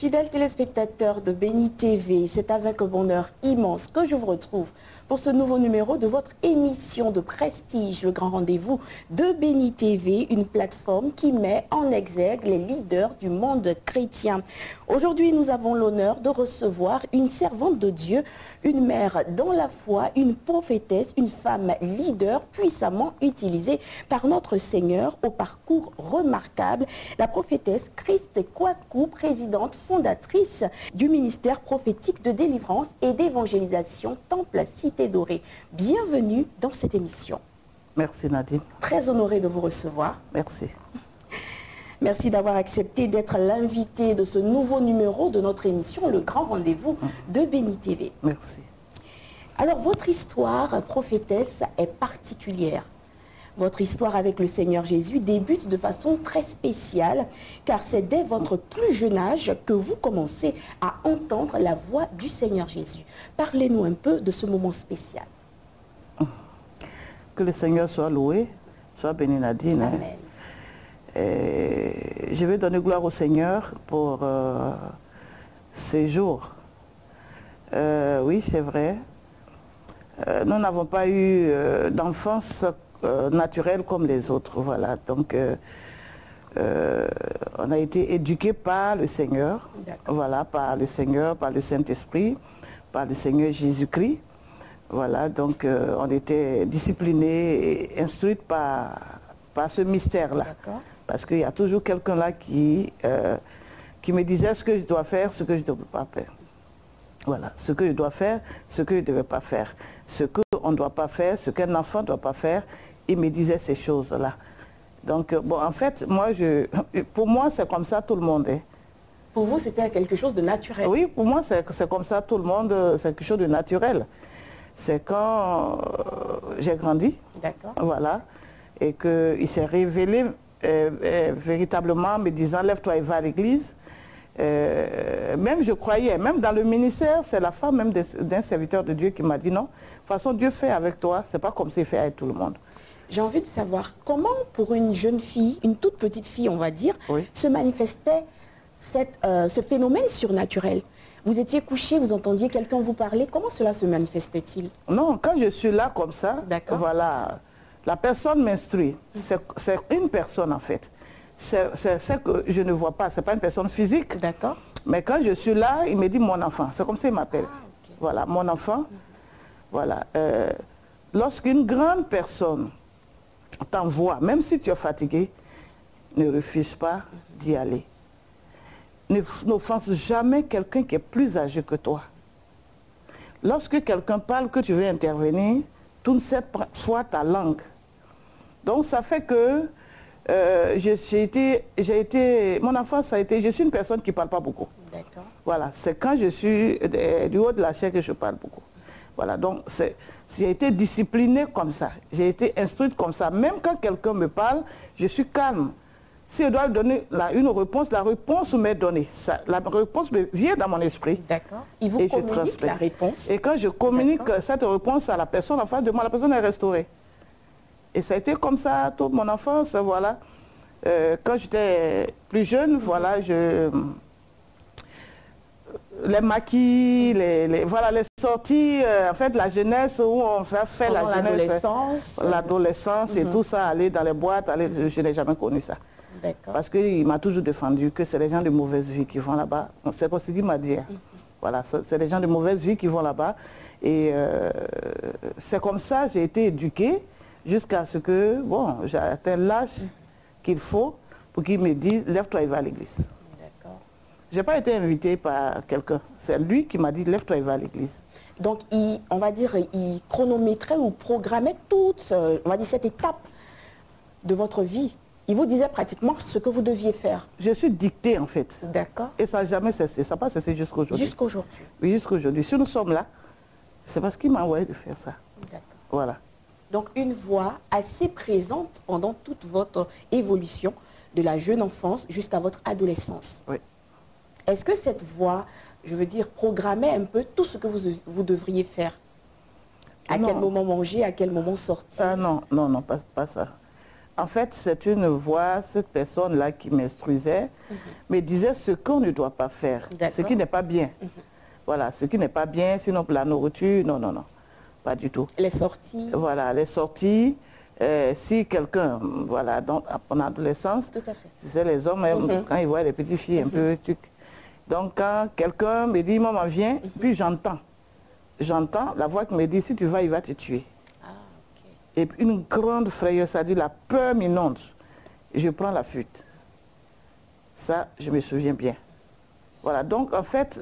Fidèles téléspectateurs de Béni TV, c'est avec un bonheur immense que je vous retrouve pour ce nouveau numéro de votre émission de prestige, le grand rendez-vous de Béni TV, une plateforme qui met en exergue les leaders du monde chrétien. Aujourd'hui, nous avons l'honneur de recevoir une servante de Dieu, une mère dans la foi, une prophétesse, une femme leader puissamment utilisée par notre Seigneur au parcours remarquable, la prophétesse Christ Kwaku, présidente fondatrice du ministère prophétique de délivrance et d'évangélisation Temple Cité Dorée. Bienvenue dans cette émission. Merci Nadine. Très honorée de vous recevoir. Merci. Merci d'avoir accepté d'être l'invité de ce nouveau numéro de notre émission, le grand rendez-vous de Béni TV. Merci. Alors, votre histoire, prophétesse, est particulière. Votre histoire avec le Seigneur Jésus débute de façon très spéciale, car c'est dès votre plus jeune âge que vous commencez à entendre la voix du Seigneur Jésus. Parlez-nous un peu de ce moment spécial. Que le Seigneur soit loué, soit béni Nadine. Amen. Et je vais donner gloire au Seigneur pour ces jours. Oui, c'est vrai. Nous n'avons pas eu d'enfance naturelle comme les autres. Voilà. Donc, on a été éduqués par le Seigneur. Voilà, par le Seigneur, par le Saint-Esprit, par le Seigneur Jésus-Christ. Voilà, donc on était disciplinés et instruits par ce mystère-là. Parce qu'il y a toujours quelqu'un là qui me disait ce que je dois faire, ce que je ne dois pas faire. Voilà, ce que je dois faire, ce que je ne devais pas faire. Ce qu'on ne doit pas faire, ce qu'un enfant ne doit pas faire. Il me disait ces choses-là. Donc, bon, en fait, pour moi, c'est comme ça tout le monde. Pour vous, c'était quelque chose de naturel? Oui, pour moi, c'est comme ça tout le monde, c'est quelque chose de naturel. C'est quand j'ai grandi, voilà, et qu'il s'est révélé véritablement me disant « Lève-toi et va à l'église ». Même je croyais, même dans le ministère, c'est la femme même d'un serviteur de Dieu qui m'a dit « Non, de toute façon, Dieu fait avec toi, c'est pas comme s'il fait avec tout le monde ». J'ai envie de savoir comment, pour une jeune fille, une toute petite fille, on va dire, se manifestait ce phénomène surnaturel. Vous étiez couché, vous entendiez quelqu'un vous parler. Comment cela se manifestait-il? Non, quand je suis là comme ça, voilà, la personne m'instruit. C'est une personne en fait. C'est que je ne vois pas, c'est pas une personne physique. D'accord. Mais quand je suis là, il me dit mon enfant. C'est comme ça qu'il m'appelle. Voilà, mon enfant. Voilà. Lorsqu'une grande personne t'envoie, même si tu es fatigué, ne refuse pas d'y aller. N'offense jamais quelqu'un qui est plus âgé que toi. Lorsque quelqu'un parle que tu veux intervenir, tourne cette fois ta langue. Donc ça fait que mon enfance a été, je suis une personne qui ne parle pas beaucoup. D'accord. Voilà, c'est quand je suis du haut de la chair que je parle beaucoup. Voilà, donc j'ai été disciplinée comme ça, j'ai été instruite comme ça. Même quand quelqu'un me parle, je suis calme. Si je dois donner une réponse, la réponse m'est donnée. La réponse me vient dans mon esprit. D'accord. Il vous communique la réponse. Et quand je communique cette réponse à la personne en face de moi, la personne est restaurée. Et ça a été comme ça toute mon enfance, voilà. Quand j'étais plus jeune, voilà, les maquis, voilà, les sorties, en fait, la jeunesse, où on fait la jeunesse. L'adolescence et tout ça, aller dans les boîtes, je n'ai jamais connu ça. Parce qu'il m'a toujours défendu que c'est les gens de mauvaise vie qui vont là-bas. C'est ce qu'il m'a dit. Voilà, c'est les gens de mauvaise vie qui vont là-bas. Et c'est comme ça, j'ai été éduquée jusqu'à ce que, bon, j'ai atteint l'âge qu'il faut pour qu'il me dise « Lève-toi et va à l'église ». Je n'ai pas été invitée par quelqu'un. C'est lui qui m'a dit « Lève-toi et va à l'église ». Donc, on va dire, il chronométrait ou programmait toute, on va dire, cette étape de votre vie. Il vous disait pratiquement ce que vous deviez faire. Je suis dictée en fait. D'accord. Et ça n'a jamais cessé. Ça n'a pas cessé jusqu'à aujourd'hui. Jusqu'à aujourd'hui. Oui, jusqu'à aujourd'hui. Si nous sommes là, c'est parce qu'il m'a envoyé de faire ça. D'accord. Voilà. Donc une voix assez présente pendant toute votre évolution, de la jeune enfance jusqu'à votre adolescence. Oui. Est-ce que cette voix, je veux dire, programmait un peu tout ce que vous devriez faire? À quel moment manger, à quel moment sortir? Non, pas ça. En fait, c'est une voix, cette personne-là qui m'instruisait, me disait ce qu'on ne doit pas faire, ce qui n'est pas bien. Voilà, ce qui n'est pas bien, sinon pour la nourriture, non, non, non, pas du tout. Les sorties. Voilà, les sorties. Si quelqu'un, voilà, donc en adolescence, tout à fait. Tu sais, les hommes, quand ils voient les petites filles un peu... Donc quand quelqu'un me dit, maman, viens, puis j'entends la voix qui me dit, si tu vas, il va te tuer. Et puis une grande frayeur, ça dit la peur m'inonde. Je prends la fuite. Ça, je me souviens bien. Voilà, donc en fait,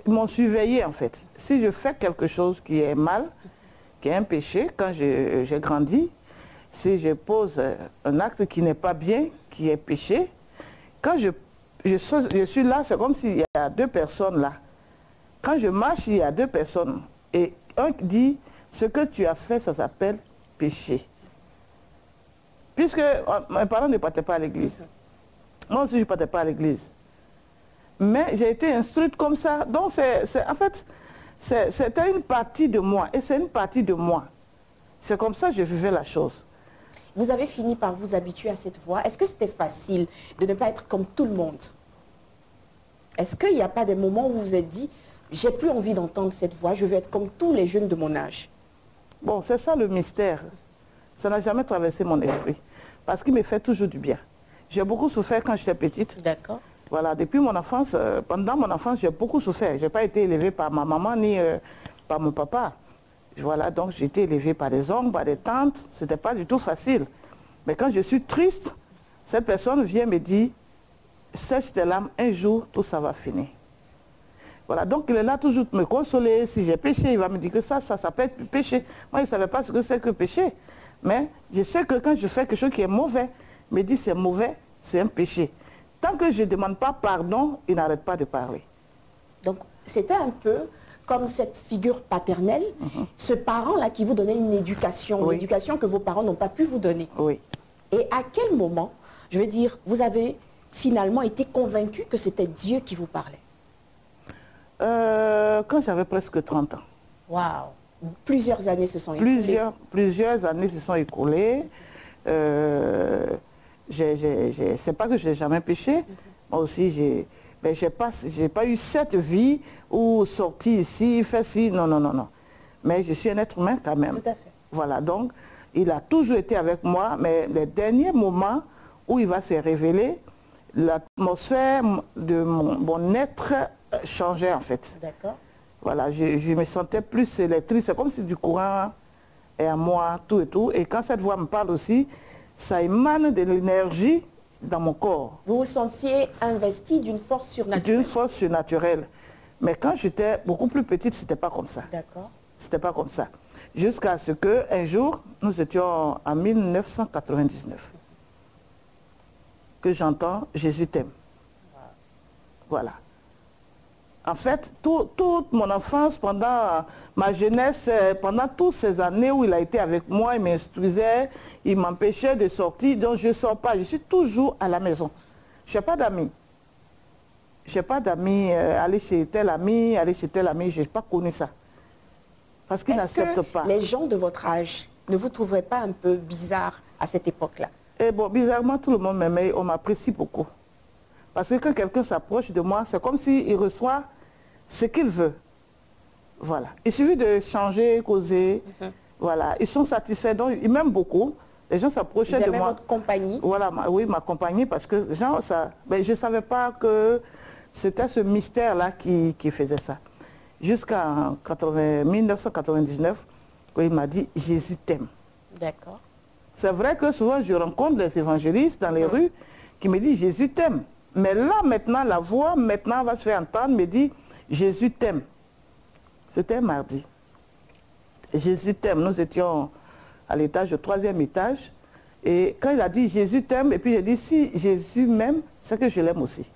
ils m'ont surveillé en fait. Si je fais quelque chose qui est mal, qui est un péché, quand j'ai grandi, si je pose un acte qui n'est pas bien, qui est péché, quand je suis là, c'est comme s'il y a deux personnes là. Quand je marche, il y a deux personnes. Et un qui dit, ce que tu as fait, ça s'appelle péché. Puisque mes parents ne partaient pas à l'église. Moi aussi, je ne partais pas à l'église. Mais j'ai été instruite comme ça. Donc, en fait, c'était une partie de moi. Et c'est une partie de moi. C'est comme ça que je vivais la chose. Vous avez fini par vous habituer à cette voix. Est-ce que c'était facile de ne pas être comme tout le monde? Est-ce qu'il n'y a pas des moments où vous vous êtes dit, j'ai plus envie d'entendre cette voix, je vais être comme tous les jeunes de mon âge? Bon, c'est ça le mystère. Ça n'a jamais traversé mon esprit. Parce qu'il me fait toujours du bien. J'ai beaucoup souffert quand j'étais petite. D'accord. Voilà, depuis mon enfance, pendant mon enfance, j'ai beaucoup souffert. Je n'ai pas été élevée par ma maman ni par mon papa. Voilà, donc j'ai été élevée par des oncles, par des tantes. Ce n'était pas du tout facile. Mais quand je suis triste, cette personne vient me dire, sèche tes larmes, un jour, tout ça va finir. Voilà, donc il est là toujours pour me consoler. Si j'ai péché, il va me dire que ça peut être péché. Moi, il ne savait pas ce que c'est que péché. Mais je sais que quand je fais quelque chose qui est mauvais, il me dit c'est mauvais, c'est un péché. Tant que je ne demande pas pardon, il n'arrête pas de parler. Donc, c'était un peu comme cette figure paternelle, ce parent-là qui vous donnait une éducation, oui. Une éducation que vos parents n'ont pas pu vous donner. Oui. Et à quel moment, je veux dire, vous avez finalement été convaincu que c'était Dieu qui vous parlait? Quand j'avais presque 30 ans. Waouh! Plusieurs années se sont écoulées. Plusieurs années se sont écoulées. C'est pas que je n'ai jamais péché. Moi aussi, j'ai pas eu cette vie où sortir ici, faire ci, non, non, non, non. Mais je suis un être humain quand même. Tout à fait. Voilà, donc il a toujours été avec moi, mais les derniers moments où il va se révéler, l'atmosphère de mon être changeait en fait. D'accord. Voilà, je me sentais plus électrique, c'est comme si du courant est à moi, tout et tout. Et quand cette voix me parle aussi, ça émane de l'énergie dans mon corps. Vous vous sentiez investi d'une force surnaturelle? D'une force surnaturelle. Mais quand j'étais beaucoup plus petite, c'était pas comme ça. D'accord. C'était pas comme ça. Jusqu'à ce qu'un jour, nous étions en 1999, que j'entends « Jésus t'aime ». Voilà. En fait, toute mon enfance, pendant ma jeunesse, pendant toutes ces années où il a été avec moi, il m'instruisait, il m'empêchait de sortir, donc je ne sors pas. Je suis toujours à la maison. Je n'ai pas d'amis. Je n'ai pas d'amis, aller chez tel ami, je n'ai pas connu ça. Parce qu'ils n'acceptent pas. Les gens de votre âge ne vous trouveraient pas un peu bizarre à cette époque-là? Eh bon, bizarrement, tout le monde m'aimait, on m'apprécie beaucoup. Parce que quand quelqu'un s'approche de moi, c'est comme s'il reçoit ce qu'il veut. Voilà. Il suffit de changer, causer. Voilà. Ils sont satisfaits, donc ils m'aiment beaucoup. Les gens s'approchaient de moi. Votre compagnie? Voilà, oui, ma compagnie, parce que genre, je ne savais pas que c'était ce mystère-là qui faisait ça. Jusqu'en 1999, où il m'a dit « Jésus t'aime ». D'accord. C'est vrai que souvent, je rencontre les évangélistes dans les rues qui me disent « Jésus t'aime ». Mais là, maintenant, la voix, maintenant, va se faire entendre, me dit « Jésus t'aime ». C'était mardi. Jésus t'aime. Nous étions à l'étage, au 3e étage. Et quand il a dit « Jésus t'aime », et puis j'ai dit « Si Jésus m'aime, c'est que je l'aime aussi ».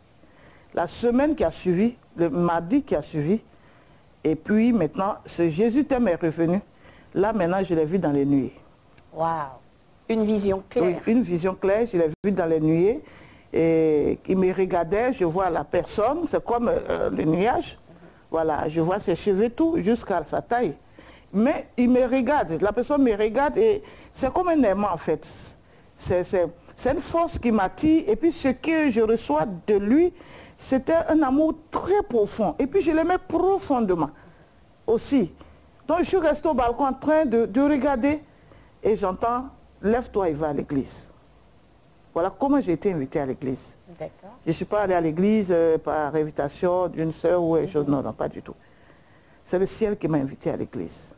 La semaine qui a suivi, le mardi qui a suivi, et puis maintenant, ce Jésus t'aime est revenu. Là, maintenant, je l'ai vu dans les nuées. Waouh! Une vision claire. Oui, une vision claire, je l'ai vu dans les nuées. Et il me regardait, je vois la personne, c'est comme le nuage. Voilà, je vois ses cheveux tout jusqu'à sa taille. mais il me regarde, la personne me regarde et c'est comme un aimant en fait. C'est une force qui m'attire et puis ce que je reçois de lui, c'était un amour très profond. Et puis je l'aimais profondément aussi. Donc je suis restée au balcon en train de regarder et j'entends « Lève-toi et va à l'église ». Voilà comment j'ai été invitée à l'église. Je ne suis pas allée à l'église par invitation d'une sœur ou quelque chose. Non, non, pas du tout. C'est le ciel qui m'a invitée à l'église.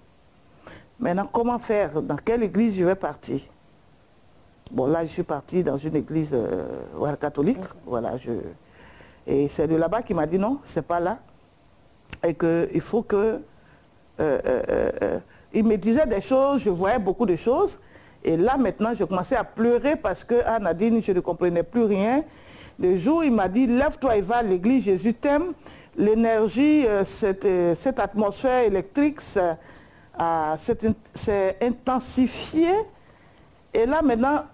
Maintenant, comment faire? Dans quelle église je vais partir? Bon, là, je suis partie dans une église catholique. Voilà, et c'est de là-bas qu'il m'a dit non, c'est pas là. Et qu'il faut que... il me disait des choses, je voyais beaucoup de choses. Et là, maintenant, je commençais à pleurer parce que, ah, Nadine, je ne comprenais plus rien. Le jour où il m'a dit, lève-toi et va à l'église, Jésus t'aime. L'énergie, cette atmosphère électrique s'est intensifiée. Et là, maintenant,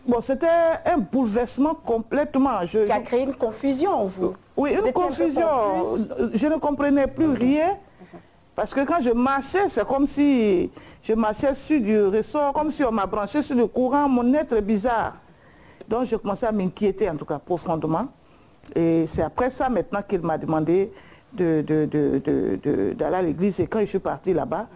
bon, c'était un bouleversement complètement. Qui a créé une confusion en vous. Oui, une confusion. Je ne comprenais plus rien. Parce que quand je marchais, c'est comme si je marchais sur du ressort, comme si on m'a branché sur le courant, mon être est bizarre. Donc je commençais à m'inquiéter, en tout cas, profondément. Et c'est après ça, maintenant, qu'il m'a demandé d'aller à l'église. Et quand je suis partie là-bas,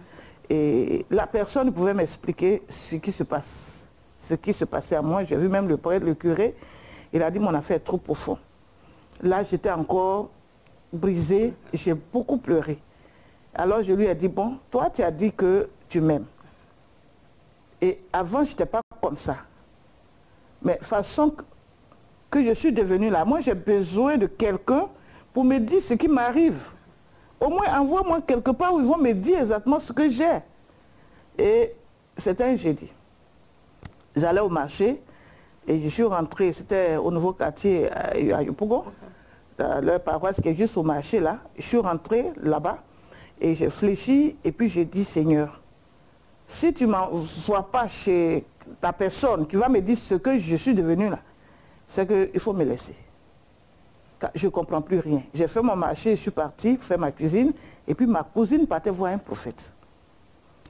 et la personne pouvait m'expliquer ce qui se passait à moi. J'ai vu même le prêtre, le curé. Il a dit, mon affaire est trop profonde. Là, j'étais encore brisée, j'ai beaucoup pleuré. Alors je lui ai dit, bon, toi tu as dit que tu m'aimes. Et avant, je n'étais pas comme ça. Mais façon que je suis devenue là, moi j'ai besoin de quelqu'un pour me dire ce qui m'arrive. Au moins, envoie-moi quelque part où ils vont me dire exactement ce que j'ai. Et c'était un jeudi. J'allais au marché et je suis rentrée, c'était au nouveau quartier à Yopougon, leur paroisse qui est juste au marché là. Je suis rentrée là-bas. Et j'ai fléchi et puis j'ai dit, Seigneur, si tu ne m'envoies pas chez ta personne, tu vas me dire ce que je suis devenue là, c'est qu'il faut me laisser. Je ne comprends plus rien. J'ai fait mon marché, je suis partie faire ma cuisine et puis ma cousine partait voir un prophète.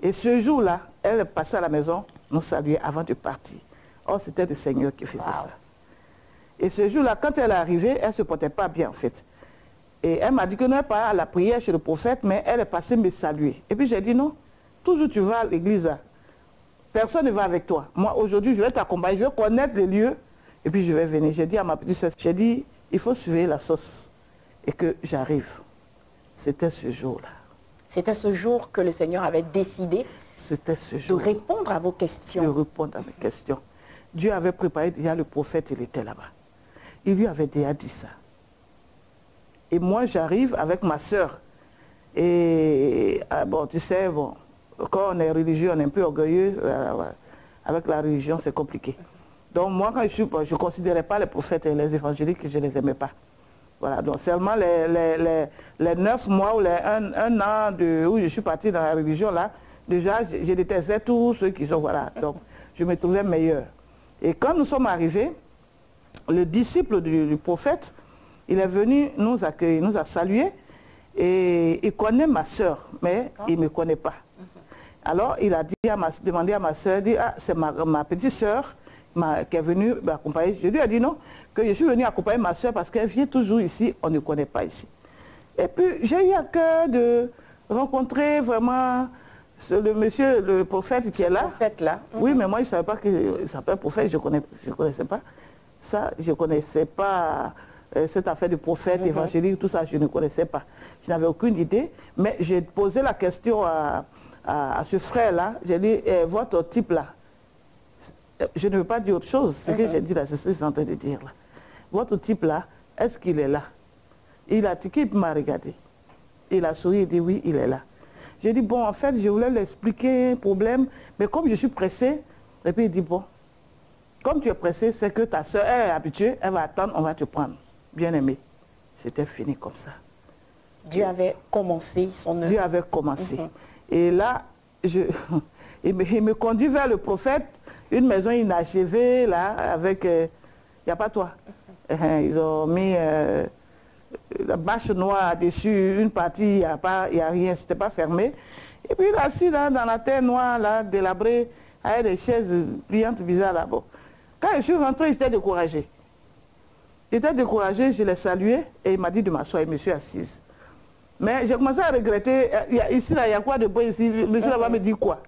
Et ce jour-là, elle passait à la maison, nous saluait avant de partir. Oh, c'était le Seigneur qui faisait ça. Et ce jour-là, quand elle est arrivée, elle ne se portait pas bien en fait. Et elle m'a dit que non, elle n'est pas à la prière chez le prophète, mais elle est passée me saluer. Et puis j'ai dit non, toujours tu vas à l'église, personne ne va avec toi. Moi aujourd'hui je vais t'accompagner, je vais connaître les lieux, et puis je vais venir. J'ai dit à ma petite soeur, j'ai dit, il faut suivre la sauce, et que j'arrive. C'était ce jour-là. C'était ce jour que le Seigneur avait décidé de répondre à vos questions. De répondre à mes questions. Dieu avait préparé déjà le prophète, il était là-bas. Il lui avait déjà dit ça. Et moi, j'arrive avec ma sœur. Et bon, tu sais, bon, quand on est religieux, on est un peu orgueilleux. Avec la religion, c'est compliqué. Donc moi, quand je ne considérais pas les prophètes et les évangéliques, je ne les aimais pas. Voilà, donc seulement les 9 mois ou un an où je suis partie dans la religion, là, déjà, je détestais tous ceux qui sont, voilà. Donc, je me trouvais meilleur. Et quand nous sommes arrivés, le disciple du prophète, il est venu nous accueillir, nous a salués, et il connaît ma soeur, mais il ne me connaît pas. Alors, il a demandé à ma soeur, ah, c'est ma petite soeur qui est venue m'accompagner. Je lui ai dit non, que je suis venue accompagner ma soeur parce qu'elle vient toujours ici, on ne connaît pas ici. Et puis, j'ai eu à cœur de rencontrer vraiment le monsieur, le prophète qui est là. Prophète là. Oui, mais moi, je ne savais pas qu'il s'appelle prophète, je ne connaissais pas. Ça, je ne connaissais pas cette affaire de prophète, évangélique, tout ça, je ne connaissais pas. Je n'avais aucune idée, mais j'ai posé la question à ce frère-là. J'ai dit, votre type là, je ne veux pas dire autre chose, ce que j'ai dit là, c'est ce que je suis en train de dire là. Votre type là, est-ce qu'il est là? Il a tiqué, il m'a regardé. Il a souri et dit oui, il est là. J'ai dit, bon, en fait, je voulais lui expliquer un problème, mais comme je suis pressée, et puis il dit, bon, comme tu es pressé, c'est que ta soeur, elle est habituée, elle va attendre, on va te prendre. Bien aimé. C'était fini comme ça. Dieu avait commencé son œuvre. Dieu avait commencé. Et là, il me conduit vers le prophète, une maison inachevée, là, avec... Il n'y a pas toi. Ils ont mis la bâche noire dessus, une partie, il n'y a rien, c'était pas fermé. Et puis assis là, dans la terre noire, là, délabrée, avec des chaises brillantes bizarres là-bas. Quand je suis rentrée, j'étais découragée. J'étais découragée, je l'ai salué et il m'a dit de m'asseoir et je me suis assise. Mais j'ai commencé à regretter, ici là, il y a quoi de beau ici, le monsieur là-bas me dit quoi?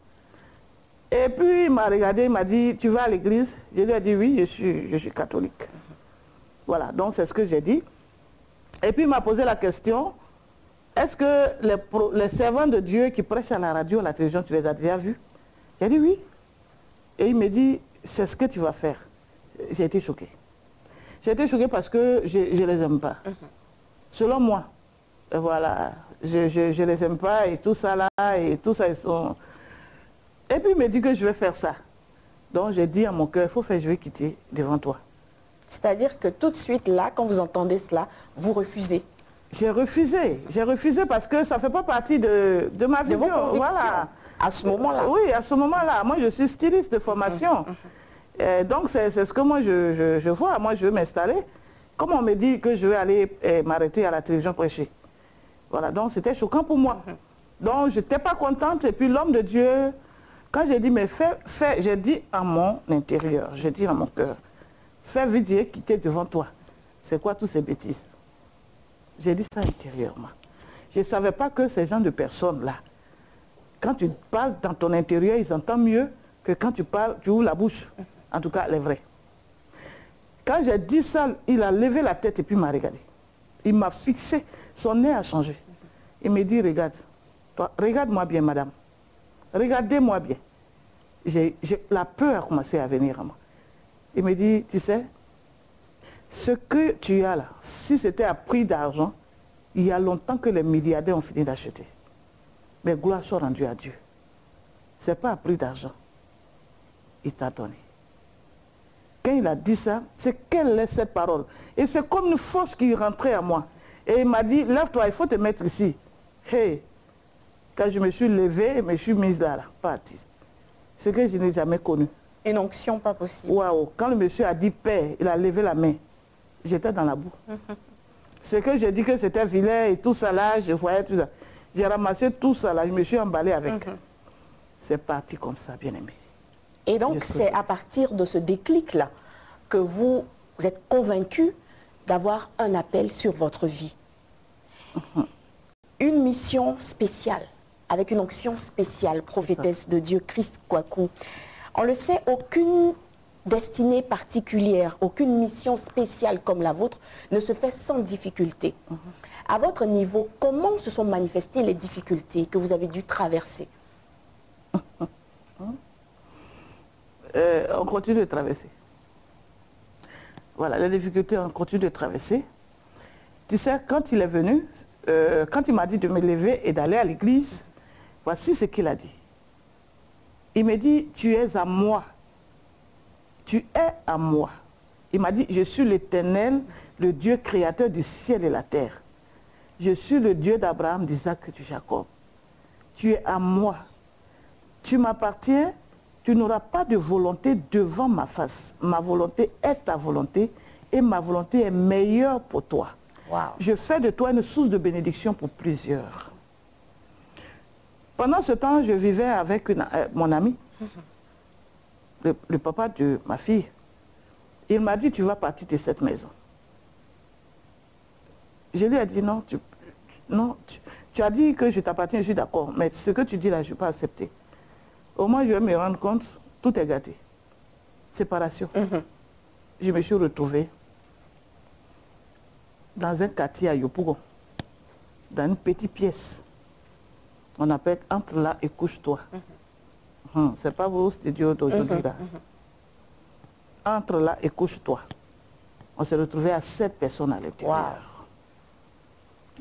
Et puis il m'a regardé, il m'a dit, tu vas à l'église? Je lui ai dit oui, je suis catholique. Voilà, donc c'est ce que j'ai dit. Et puis il m'a posé la question, est-ce que les servants de Dieu qui prêchent à la radio, à la télévision, tu les as déjà vus? J'ai dit oui. Et il me dit, c'est ce que tu vas faire. J'ai été choquée. J'ai été choquée parce que je ne les aime pas. Selon moi, voilà, je les aime pas et tout ça là, et tout ça, ils sont... Et puis il me dit que je vais faire ça. Donc j'ai dit à mon cœur, il faut faire, je vais quitter devant toi. C'est-à-dire que tout de suite là, quand vous entendez cela, vous refusez? J'ai refusé parce que ça ne fait pas partie de ma vision. Voilà. À ce moment-là? Oui, à ce moment-là. Moi, je suis styliste de formation. Donc, c'est ce que moi, je vois. Moi, je veux m'installer. Comme on me dit que je vais aller m'arrêter à la télévision prêcher. Voilà, donc c'était choquant pour moi. Donc, je n'étais pas contente. Et puis, l'homme de Dieu, quand j'ai dit, mais fais, j'ai dit à mon intérieur, j'ai dit à mon cœur, fais vite, j'ai quitté devant toi. C'est quoi toutes ces bêtises? J'ai dit ça intérieurement. Je ne savais pas que ces gens de personnes-là, quand tu parles dans ton intérieur, ils entendent mieux que quand tu parles, tu ouvres la bouche. En tout cas, les vrais. Quand j'ai dit ça, il a levé la tête et puis m'a regardé. Il m'a fixé, son nez a changé. Il me dit, regarde, toi, regarde-moi bien, madame. Regardez-moi bien. La peur a commencé à venir à moi. Il me dit, tu sais, ce que tu as là, si c'était à prix d'argent, il y a longtemps que les milliardaires ont fini d'acheter. Mais gloire soit rendue à Dieu. Ce n'est pas à prix d'argent. Il t'a donné. Quand il a dit ça, c'est quelle est cette parole? Et c'est comme une force qui rentrait à moi. Et il m'a dit, lève-toi, il faut te mettre ici. Hey, quand je me suis levée, je me suis mise là, partie. Ce que je n'ai jamais connu. Une onction pas possible. Waouh, quand le monsieur a dit Père, il a levé la main. J'étais dans la boue. Ce que j'ai dit que c'était vilain et tout ça là, je voyais tout ça. J'ai ramassé tout ça là, je me suis emballée avec. C'est parti comme ça, bien aimé. Et donc c'est à partir de ce déclic-là que vous êtes convaincu d'avoir un appel sur votre vie. Une mission spéciale, avec une onction spéciale, prophétesse de Dieu, Christ Kwaku. On le sait, aucune destinée particulière, aucune mission spéciale comme la vôtre ne se fait sans difficulté. À votre niveau, comment se sont manifestées les difficultés que vous avez dû traverser? On continue de traverser. Voilà, les difficultés, on continue de traverser. Tu sais, quand il est venu, quand il m'a dit de me lever et d'aller à l'église, voici ce qu'il a dit. Il me dit, tu es à moi. Tu es à moi. Il m'a dit, je suis l'Éternel, le Dieu créateur du ciel et la terre. Je suis le Dieu d'Abraham, d'Isaac et de Jacob. Tu es à moi. Tu m'appartiens, tu n'auras pas de volonté devant ma face. Ma volonté est ta volonté et ma volonté est meilleure pour toi. Wow. Je fais de toi une source de bénédiction pour plusieurs. Pendant ce temps, je vivais avec mon ami, le papa de ma fille. Il m'a dit, tu vas partir de cette maison. Je lui ai dit, non, tu as dit que je t'appartiens, je suis d'accord, mais ce que tu dis là, je ne vais pas accepter. Au moins, je vais me rendre compte, tout est gâté. Séparation. Je me suis retrouvée dans un quartier à Yopougon, dans une petite pièce. On appelle entre là et couche-toi. C'est pas vos studios d'aujourd'hui là. Entre là et couche-toi. On s'est retrouvé à 7 personnes à l'intérieur. Wow.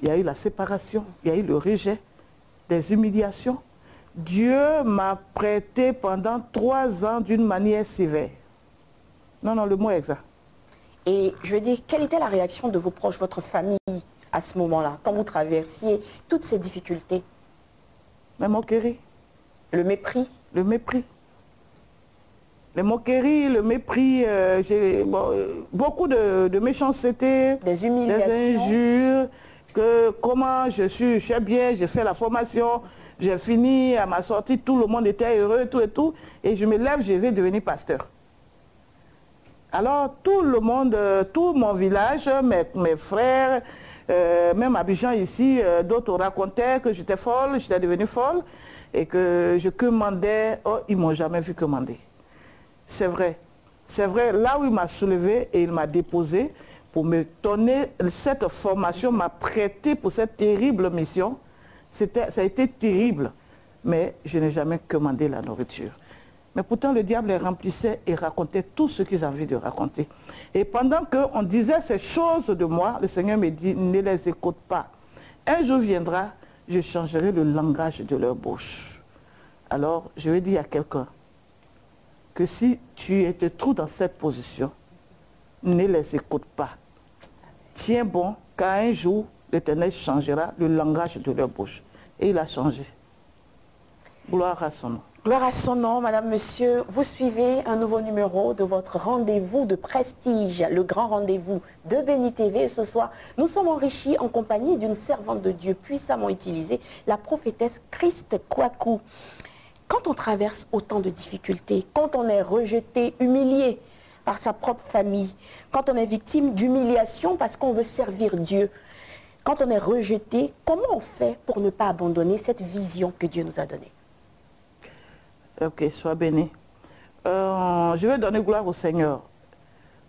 Il y a eu la séparation, il y a eu le rejet, des humiliations. Dieu m'a prêté pendant 3 ans d'une manière sévère. Non, le mot est exact. Et je veux dire, quelle était la réaction de vos proches, votre famille, à ce moment-là, quand vous traversiez toutes ces difficultés? La moquerie. Le mépris. Le mépris. Les moqueries, le mépris, beaucoup de méchanceté, des humiliations, des injures. que comment je suis bien, j'ai fait la formation, j'ai fini, à ma sortie, tout le monde était heureux, tout et tout, et je me lève, je vais devenir pasteur. Alors tout le monde, tout mon village, mes frères, même Abidjan ici, d'autres racontaient que j'étais folle, j'étais devenue folle, et que je commandais, oh, ils ne m'ont jamais vu commander. C'est vrai, là où il m'a soulevé et il m'a déposé, pour me donner cette formation, m'a prêté pour cette terrible mission. Ça a été terrible, mais je n'ai jamais commandé la nourriture. Mais pourtant, le diable les remplissait et racontait tout ce qu'ils avaient envie de raconter. Et pendant qu'on disait ces choses de moi, le Seigneur me dit, ne les écoute pas. Un jour viendra, je changerai le langage de leur bouche. Alors, je vais dire à quelqu'un que si tu te trouves dans cette position, ne les écoute pas. Tiens bon, car un jour, l'Éternel changera le langage de leur bouche. Et il a changé. Gloire à son nom. Gloire à son nom, madame, monsieur. Vous suivez un nouveau numéro de votre rendez-vous de prestige, le grand rendez-vous de Béni TV. Et ce soir, nous sommes enrichis en compagnie d'une servante de Dieu puissamment utilisée, la prophétesse Christ Kwaku. Quand on traverse autant de difficultés, quand on est rejeté, humilié par sa propre famille, quand on est victime d'humiliation parce qu'on veut servir Dieu, quand on est rejeté, comment on fait pour ne pas abandonner cette vision que Dieu nous a donnée? Ok, sois béni. Je vais donner gloire au Seigneur.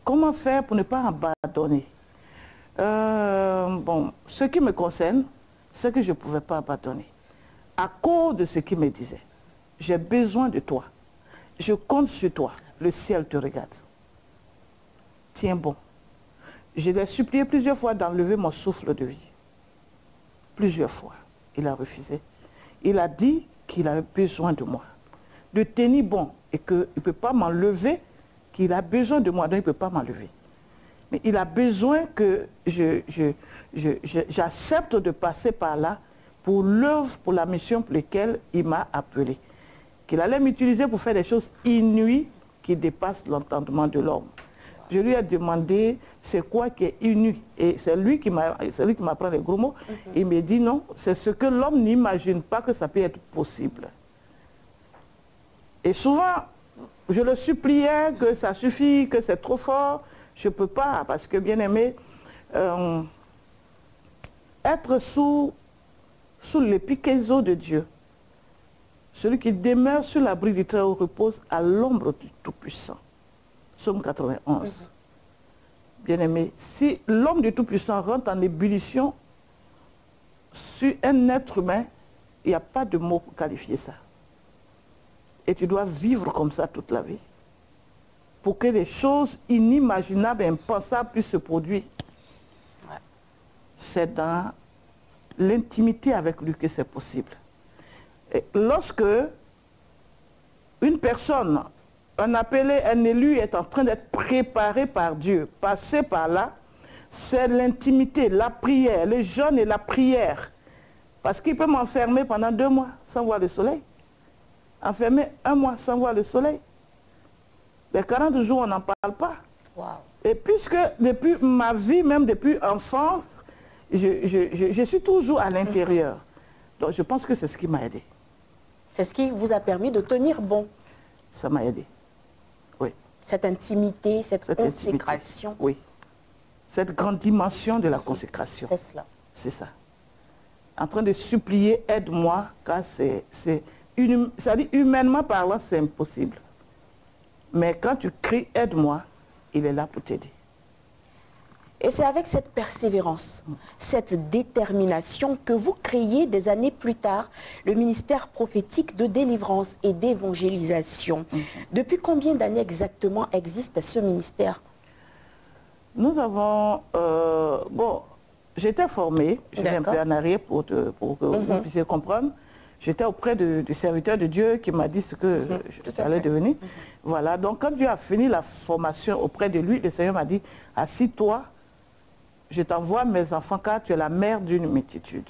Comment faire pour ne pas abandonner? Bon, ce qui me concerne, c'est que je ne pouvais pas abandonner. À cause de ce qu'il me disait, j'ai besoin de toi. Je compte sur toi. Le ciel te regarde. Tiens bon. Je l'ai supplié plusieurs fois d'enlever mon souffle de vie. Plusieurs fois. Il a refusé. Il a dit qu'il avait besoin de moi. De tenir bon et qu'il ne peut pas m'enlever, qu'il a besoin de moi, donc il ne peut pas m'enlever. Mais il a besoin que j'accepte de passer par là pour l'œuvre, pour la mission pour laquelle il m'a appelé. Qu'il allait m'utiliser pour faire des choses inouïes qui dépassent l'entendement de l'homme. Je lui ai demandé c'est quoi qui est inouï. Et c'est lui qui m'apprend les gros mots. Il me dit non, c'est ce que l'homme n'imagine pas que ça peut être possible. Et souvent, je le suppliais que ça suffit, que c'est trop fort. Je ne peux pas, parce que, bien aimé, être sous l'épicézo de Dieu, celui qui demeure sur l'abri du Très-Haut repose à l'ombre du Tout-Puissant. Psaume 91. Bien aimé, si l'homme du Tout-Puissant rentre en ébullition sur un être humain, il n'y a pas de mot pour qualifier ça. Et tu dois vivre comme ça toute la vie. Pour que des choses inimaginables et impensables puissent se produire. Ouais. C'est dans l'intimité avec lui que c'est possible. Et lorsque une personne, un appelé, un élu est en train d'être préparé par Dieu, passé par là, c'est l'intimité, la prière, le jeûne et la prière. Parce qu'il peut m'enfermer pendant 2 mois sans voir le soleil. Enfermé 1 mois sans voir le soleil. Les 40 jours, on n'en parle pas. Wow. Et puisque depuis ma vie, même depuis enfance, je suis toujours à l'intérieur. Donc je pense que c'est ce qui m'a aidé. C'est ce qui vous a permis de tenir bon. Ça m'a aidé. Oui. Cette intimité, cette consécration. Oui. Cette grande dimension de la consécration. C'est cela. C'est ça. En train de supplier, aide-moi, car ça dit humainement parlant, c'est impossible. Mais quand tu cries, aide-moi, il est là pour t'aider. Et c'est avec cette persévérance, cette détermination que vous créez des années plus tard le ministère prophétique de délivrance et d'évangélisation. Depuis combien d'années exactement existe ce ministère? Nous avons... bon, j'étais formée, je vais un peu en arrière pour que vous puissiez comprendre. J'étais auprès du serviteur de Dieu qui m'a dit ce que j'allais devenir. Voilà, donc quand Dieu a fini la formation auprès de lui, le Seigneur m'a dit, assis-toi, je t'envoie mes enfants car tu es la mère d'une multitude.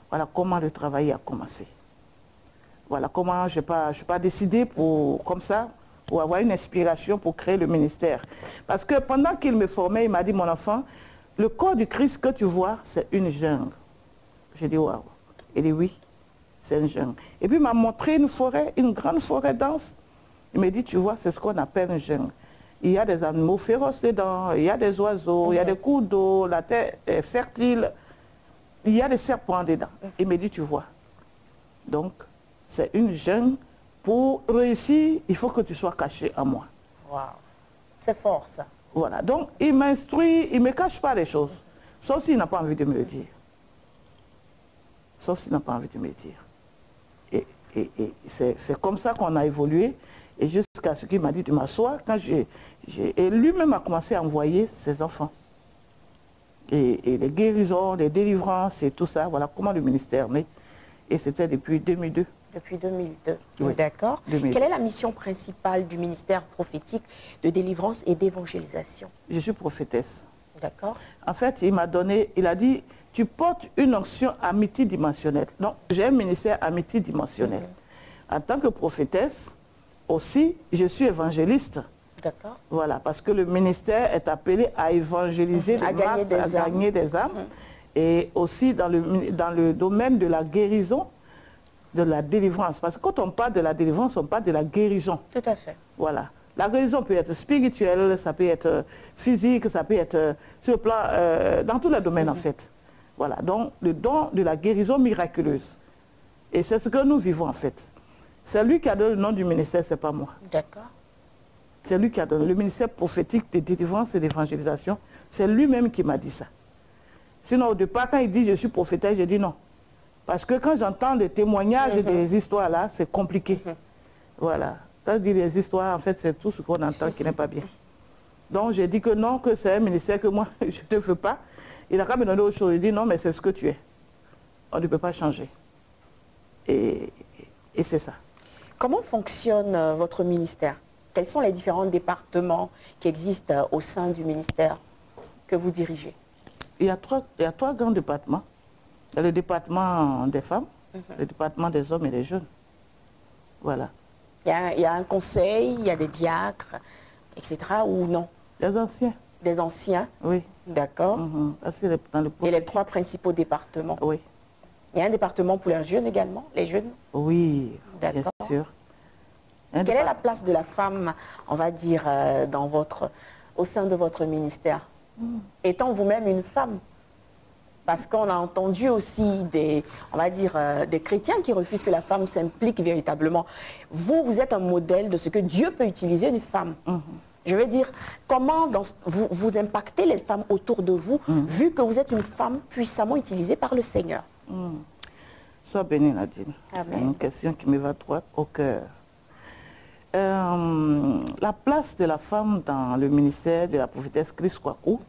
Voilà comment le travail a commencé. Voilà comment je ne suis pas décidé comme ça, pour avoir une inspiration pour créer le ministère. Parce que pendant qu'il me formait, il m'a dit, mon enfant, le corps du Christ que tu vois, c'est une jungle. J'ai dit, waouh. Il dit, oui, c'est une jungle. Et puis il m'a montré une forêt, une grande forêt dense. Il m'a dit, tu vois, c'est ce qu'on appelle une jungle. Il y a des animaux féroces dedans, il y a des oiseaux, il y a des cours d'eau, la terre est fertile, il y a des serpents dedans. Il m'a dit, tu vois. Donc, c'est une jungle. Pour réussir, il faut que tu sois caché à moi. Waouh, c'est fort ça. Voilà, donc il m'instruit, il ne me cache pas les choses, sauf s'il n'a pas envie de me le dire. Sauf s'il n'a pas envie de me le dire. Et c'est comme ça qu'on a évolué, et jusqu'à ce qu'il m'a dit de m'asseoir, et lui-même a commencé à envoyer ses enfants. Et les guérisons, les délivrances et tout ça, voilà comment le ministère naît. Et c'était depuis 2002. Depuis 2002, oui. D'accord. Quelle est la mission principale du ministère prophétique de délivrance et d'évangélisation? Je suis prophétesse. D'accord. En fait, il a dit, tu portes une onction à multidimensionnelle. Donc, j'ai un ministère à multidimensionnel. En tant que prophétesse, aussi, je suis évangéliste. D'accord. Voilà, parce que le ministère est appelé à évangéliser les masses, à gagner des âmes. Et aussi dans le domaine de la guérison, de la délivrance. Parce que quand on parle de la délivrance, on parle de la guérison. Tout à fait. Voilà. La guérison peut être spirituelle, ça peut être physique, ça peut être sur le plan, dans tous les domaines en fait. Voilà. Donc, le don de la guérison miraculeuse. Et c'est ce que nous vivons en fait. C'est lui qui a donné le nom du ministère, c'est pas moi. D'accord. C'est lui qui a donné le ministère prophétique de délivrance et d'évangélisation. C'est lui-même qui m'a dit ça. Sinon, au départ, quand il dit je suis prophétesse, je dis non. Parce que quand j'entends des témoignages et des histoires là, c'est compliqué. Voilà. Quand je dis des histoires, en fait, c'est tout ce qu'on entend qui n'est pas bien. Donc j'ai dit que non, que c'est un ministère que moi, je ne veux pas. Il a quand même donné autre chose. Il dit non, mais c'est ce que tu es. On ne peut pas changer. Et c'est ça. Comment fonctionne votre ministère? Quels sont les différents départements qui existent au sein du ministère que vous dirigez? Il y a trois grands départements. Il y a le département des femmes, le département des hommes et des jeunes. Voilà. Il y a un conseil, il y a des diacres, etc. ou non? Des anciens. Des anciens? Oui. D'accord. Et les trois principaux départements? Oui. Il y a un département pour les jeunes également, les jeunes? Oui, bien sûr. Quelle est la place de la femme, on va dire, au sein de votre ministère? Étant vous-même une femme? Parce qu'on a entendu aussi des chrétiens qui refusent que la femme s'implique véritablement. Vous êtes un modèle de ce que Dieu peut utiliser une femme. Je veux dire, comment vous impactez les femmes autour de vous, vu que vous êtes une femme puissamment utilisée par le Seigneur? Sois bénie, Nadine. C'est une question qui me va droit au cœur. La place de la femme dans le ministère de la prophétesse Chris Kwaku,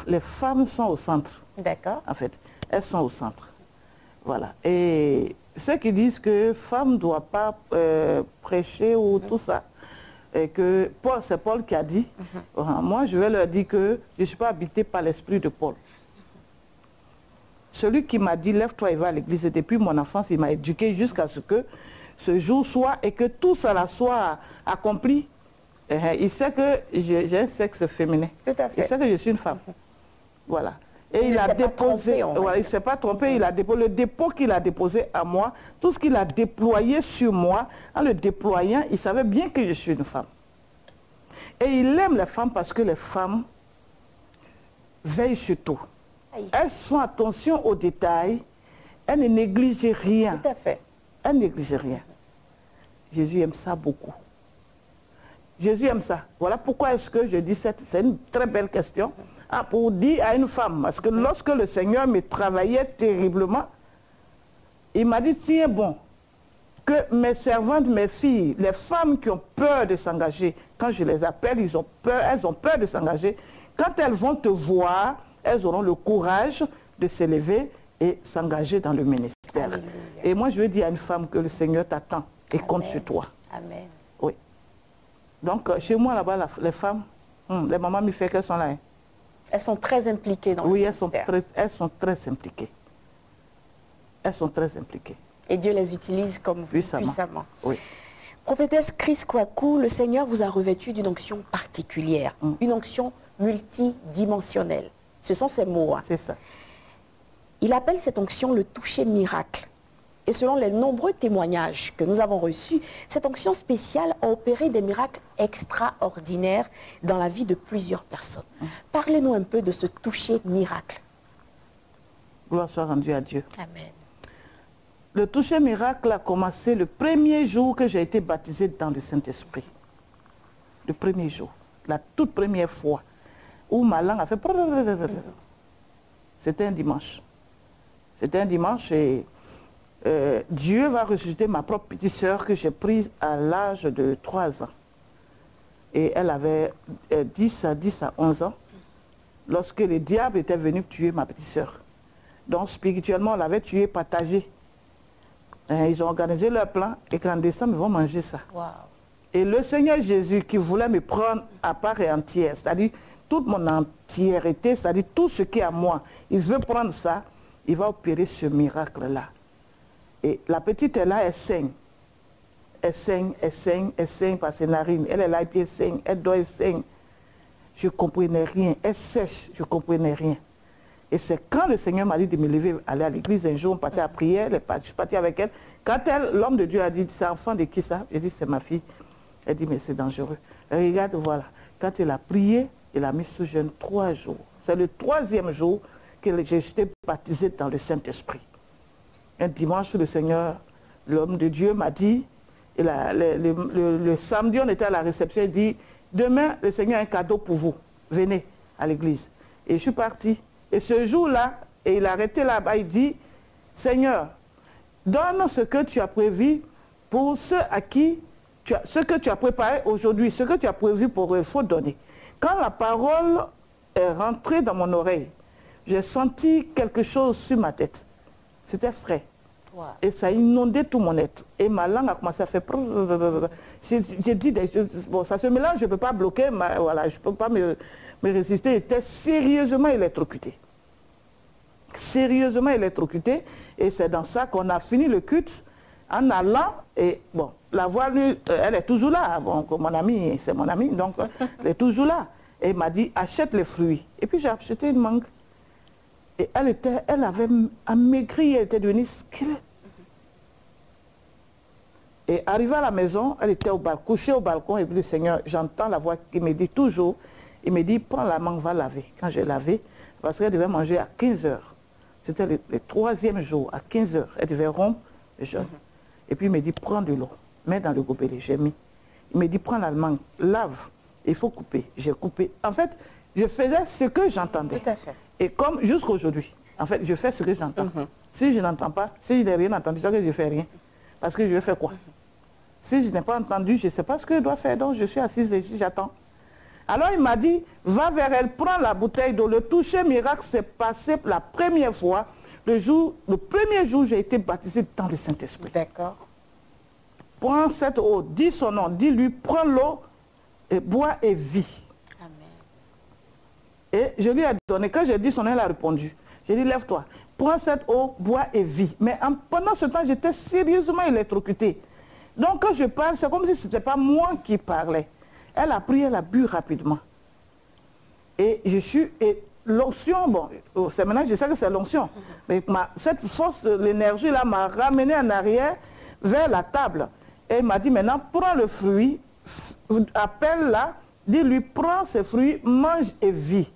les femmes sont au centre. D'accord. En fait, elles sont au centre. Voilà. Et ceux qui disent que femme ne doit pas prêcher ou tout ça, et que c'est Paul qui a dit, moi je vais leur dire que je ne suis pas habité par l'esprit de Paul. Celui qui m'a dit lève-toi et va à l'église, et depuis mon enfance, il m'a éduqué jusqu'à ce que ce jour soit et que tout cela soit accompli. Il sait que j'ai un sexe féminin. Tout à fait. Il sait que je suis une femme. Voilà. Et il a déposé, voilà, il ne s'est pas trompé, il a déposé, le dépôt qu'il a déposé à moi, tout ce qu'il a déployé sur moi, en le déployant, il savait bien que je suis une femme. Et il aime les femmes parce que les femmes veillent sur tout. Elles font attention aux détails, elles ne négligent rien. Tout à fait. Elles ne négligent rien. Jésus aime ça beaucoup. Jésus aime ça. Voilà pourquoi est-ce que je dis c'est une très belle question. Pour dire à une femme, parce que lorsque le Seigneur me travaillait terriblement, il m'a dit, tiens bon, que mes servantes, mes filles, les femmes qui ont peur de s'engager, quand je les appelle, elles ont peur de s'engager. Quand elles vont te voir, elles auront le courage de se lever et s'engager dans le ministère. Alléluia. Et moi, je veux dire à une femme que le Seigneur t'attend et compte sur toi. Amen. Oui. Donc, chez moi, là-bas, les femmes, les mamans me font qu'elles sont là. Hein. Elles sont très impliquées dans le ministère. Oui, elles sont très impliquées. Elles sont très impliquées. Et Dieu les utilise comme vous, puissamment. Oui. Prophétesse Chris Kwaku, le Seigneur vous a revêtu d'une onction particulière, une onction multidimensionnelle. Ce sont ces mots. Hein. C'est ça. Il appelle cette onction le toucher miracle. Et selon les nombreux témoignages que nous avons reçus, cette onction spéciale a opéré des miracles extraordinaires dans la vie de plusieurs personnes. Parlez-nous un peu de ce toucher miracle. Gloire soit rendue à Dieu. Amen. Le toucher miracle a commencé le premier jour que j'ai été baptisée dans le Saint-Esprit. Le premier jour, la toute première fois, où ma langue a fait... C'était un dimanche. C'était un dimanche et Dieu va ressusciter ma propre petite sœur que j'ai prise à l'âge de 3 ans. Et elle avait 10 à 11 ans lorsque le diable était venu tuer ma petite sœur. Donc spirituellement, on l'avait tuée, partagée. Ils ont organisé leur plan et qu'en décembre, ils vont manger ça. Wow. Et le Seigneur Jésus qui voulait me prendre à part et entière, c'est-à-dire toute mon entièreté, c'est-à-dire tout ce qui est à moi, il veut prendre ça, il va opérer ce miracle-là. Et la petite est là, elle saigne. Elle saigne par ses narines. Elle est là et puis elle saigne, elle dort, elle saigne. Je ne comprenais rien. Elle sèche, je ne comprenais rien. Et c'est quand le Seigneur m'a dit de me lever, aller à l'église un jour, on partait à prière, je suis partie avec elle. Quand l'homme de Dieu a dit, c'est enfant de qui ça? J'ai dit, c'est ma fille. Elle dit, mais c'est dangereux. Elle regarde, voilà. Quand elle a prié, elle a mis sous jeûne 3 jours. C'est le 3e jour que j'ai été baptisée dans le Saint-Esprit. Un dimanche, le Seigneur, l'homme de Dieu m'a dit, et le samedi, on était à la réception, il dit, demain, le Seigneur a un cadeau pour vous. Venez à l'église. Et je suis partie. Et ce jour-là, il a arrêté là-bas, il dit, Seigneur, donne ce que tu as prévu pour ceux à qui, ce que tu as préparé aujourd'hui, ce que tu as prévu pour eux, il faut donner. Quand la parole est rentrée dans mon oreille, j'ai senti quelque chose sur ma tête. C'était frais. Wow. Et ça a inondé tout mon être. Et ma langue a commencé à faire... J'ai dit, bon, ça se mélange, je ne peux pas bloquer, voilà, je ne peux pas me résister. J'étais sérieusement électrocuté. Sérieusement électrocuté. Et c'est dans ça qu'on a fini le culte en allant. Et bon, la voix, elle est toujours là. Bon, mon ami, c'est mon ami, donc elle est toujours là. Et il m'a dit, achète les fruits. Et puis j'ai acheté une mangue. Et elle avait amaigri, elle était devenue squelette. Et arrivée à la maison, elle était couchée au balcon, et puis le Seigneur, j'entends la voix qui me dit toujours, il me dit, prends la mangue, va laver. Quand j'ai lavé, parce qu'elle devait manger à 15 h. C'était le 3e jour, à 15 h, elle devait rompre le jeûne. Et puis il me dit, prends de l'eau, mets dans le gobelet, j'ai mis. Il me dit, prends la mangue, lave, il faut couper. J'ai coupé. En fait, je faisais ce que j'entendais. Tout à fait. Et comme jusqu'à aujourd'hui, en fait, je fais ce que j'entends. Si je n'entends pas, si je n'ai rien entendu, c'est que je ne fais rien. Parce que je vais faire quoi? Si je n'ai pas entendu, je ne sais pas ce que je dois faire. Donc je suis assise et j'attends. Alors il m'a dit, va vers elle, prends la bouteille d'eau. Le toucher miracle s'est passé pour la première fois. Le premier jour, j'ai été baptisée dans le Saint-Esprit. D'accord. Prends cette eau, dis son nom, dis-lui, prends l'eau, et bois et vis. Et je lui ai donné, quand j'ai dit son nom, elle a répondu. J'ai dit, lève-toi, prends cette eau, bois et vis. Mais pendant ce temps, j'étais sérieusement électrocutée. Donc quand je parle, c'est comme si ce n'était pas moi qui parlais. Elle a pris, elle a bu rapidement. Et je suis... L'onction, bon, c'est maintenant je sais que c'est l'onction. Mais cette force, l'énergie là m'a ramené en arrière vers la table. Et elle m'a dit, maintenant, prends le fruit, appelle-la, dis-lui, prends ce fruit, mange et vis.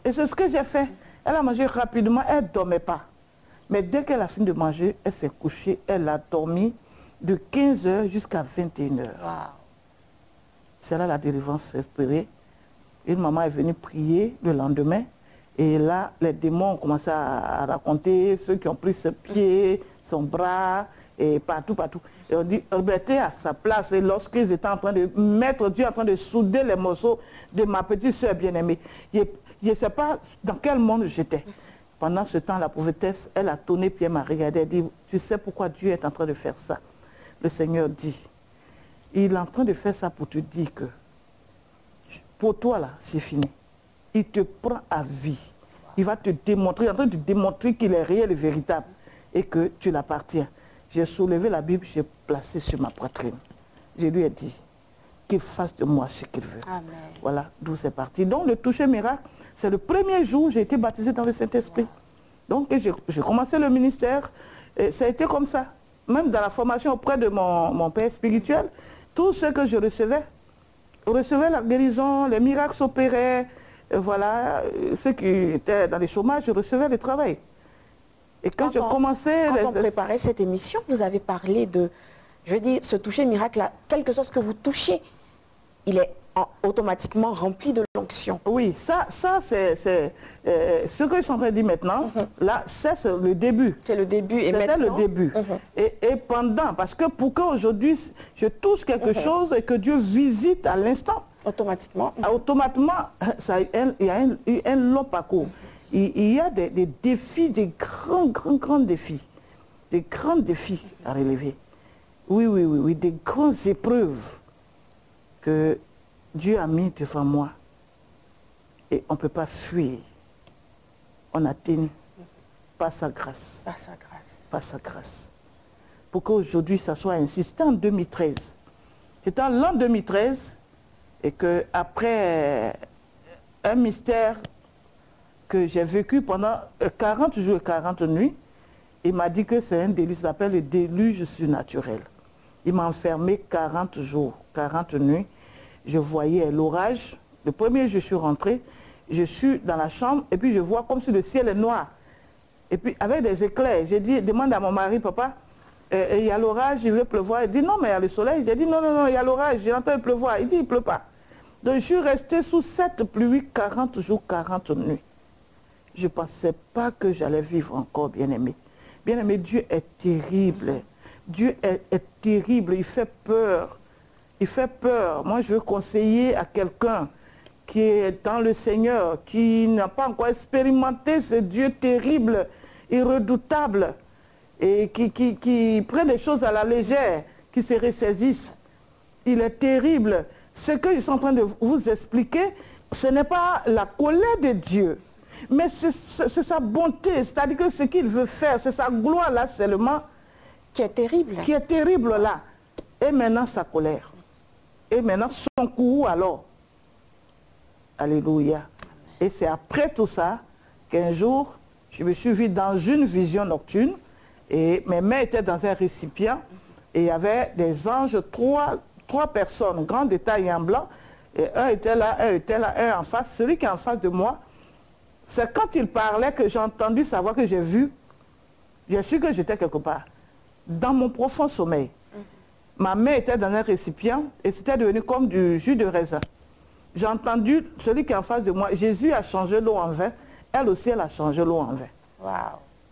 Et c'est ce que j'ai fait. Elle a mangé rapidement, elle ne dormait pas. Mais dès qu'elle a fini de manger, elle s'est couchée, elle a dormi de 15 h jusqu'à 21 h. Wow. C'est là la délivrance espérée. Une maman est venue prier le lendemain. Et là, les démons ont commencé à raconter ceux qui ont pris ses pieds, son bras, et partout. Et on dit, remettez à sa place. Et lorsqu'ils étaient en train de mettre Dieu, en train de souder les morceaux de ma petite soeur bien-aimée, je ne sais pas dans quel monde j'étais. Pendant ce temps, la prophétesse, elle a tourné, puis elle m'a regardé, elle dit, tu sais pourquoi Dieu est en train de faire ça? Le Seigneur dit, il est en train de faire ça pour te dire que, pour toi là, c'est fini. Il te prend à vie. Il va te démontrer, il est en train de te démontrer qu'il est réel et véritable et que tu l'appartiens. J'ai soulevé la Bible, j'ai placé sur ma poitrine. Je lui ai dit, qu'il fasse de moi ce qu'il veut. Amen. Voilà d'où c'est parti. Donc le toucher miracle, c'est le premier jour où j'ai été baptisée dans le Saint-Esprit. Wow. Donc j'ai commencé le ministère, et ça a été comme ça. Même dans la formation auprès de mon père spirituel, tout ce que je recevais la guérison, les miracles s'opéraient, voilà, ceux qui étaient dans les chômages, je recevais le travail. Et quand je commençais... Quand on préparait cette émission, vous avez parlé de, je veux dire, ce toucher miracle, quel que soit ce que vous touchez, il est automatiquement rempli de l'onction. Oui, ça c'est ce que je suis en train de dire maintenant. Là, c'est le début. C'est le début. C'était le début. Et pendant, parce que pour qu'aujourd'hui, je touche quelque chose et que Dieu visite à l'instant, automatiquement. Automatiquement, il y a eu un long parcours. Il y a des défis, des grands défis. Des grands défis à relever. Oui, des grandes épreuves que Dieu a mis devant moi. Et on ne peut pas fuir. On n'atteint pas sa grâce. Pas sa grâce. Pas sa grâce. Pour qu'aujourd'hui, ça soit ainsi. C'était en 2013. C'était en l'an 2013 et qu'après un mystère que j'ai vécu pendant 40 jours et 40 nuits, il m'a dit que c'est un déluge, ça s'appelle le déluge surnaturel. Il m'a enfermé 40 jours, 40 nuits. Je voyais l'orage. Le premier jour, je suis rentrée, je suis dans la chambre et puis je vois comme si le ciel est noir. Et puis avec des éclairs, j'ai dit, demande à mon mari, papa, il y a l'orage, il veut pleuvoir. Il dit, non, mais il y a le soleil. J'ai dit, non, il y a l'orage, j'entends pleuvoir. Il dit, il ne pleut pas. Donc je suis restée sous cette pluie 40 jours, 40 nuits. Je ne pensais pas que j'allais vivre encore, bien-aimé. Bien-aimé, Dieu est terrible. Dieu est terrible, il fait peur. Il fait peur. Moi, je veux conseiller à quelqu'un qui est dans le Seigneur, qui n'a pas encore expérimenté ce Dieu terrible et redoutable, et qui prend des choses à la légère, qui se ressaisissent. Il est terrible. Ce que je suis en train de vous expliquer, ce n'est pas la colère de Dieu, mais c'est sa bonté. C'est-à-dire que ce qu'il veut faire, c'est sa gloire là seulement. Qui est terrible. Qui est terrible là. Et maintenant sa colère. Et maintenant, son courroux alors. Alléluia. Et c'est après tout ça qu'un jour, je me suis vue dans une vision nocturne et mes mains étaient dans un récipient et il y avait des anges, trois personnes, grand de taille et en blanc. Et un était là, un en face. Celui qui est en face de moi, c'est quand il parlait que j'ai entendu savoir que j'ai vu. J'ai su que j'étais quelque part. Dans mon profond sommeil. Ma main était dans un récipient et c'était devenu comme du jus de raisin. J'ai entendu celui qui est en face de moi, Jésus a changé l'eau en vin, elle aussi elle a changé l'eau en vin. Wow.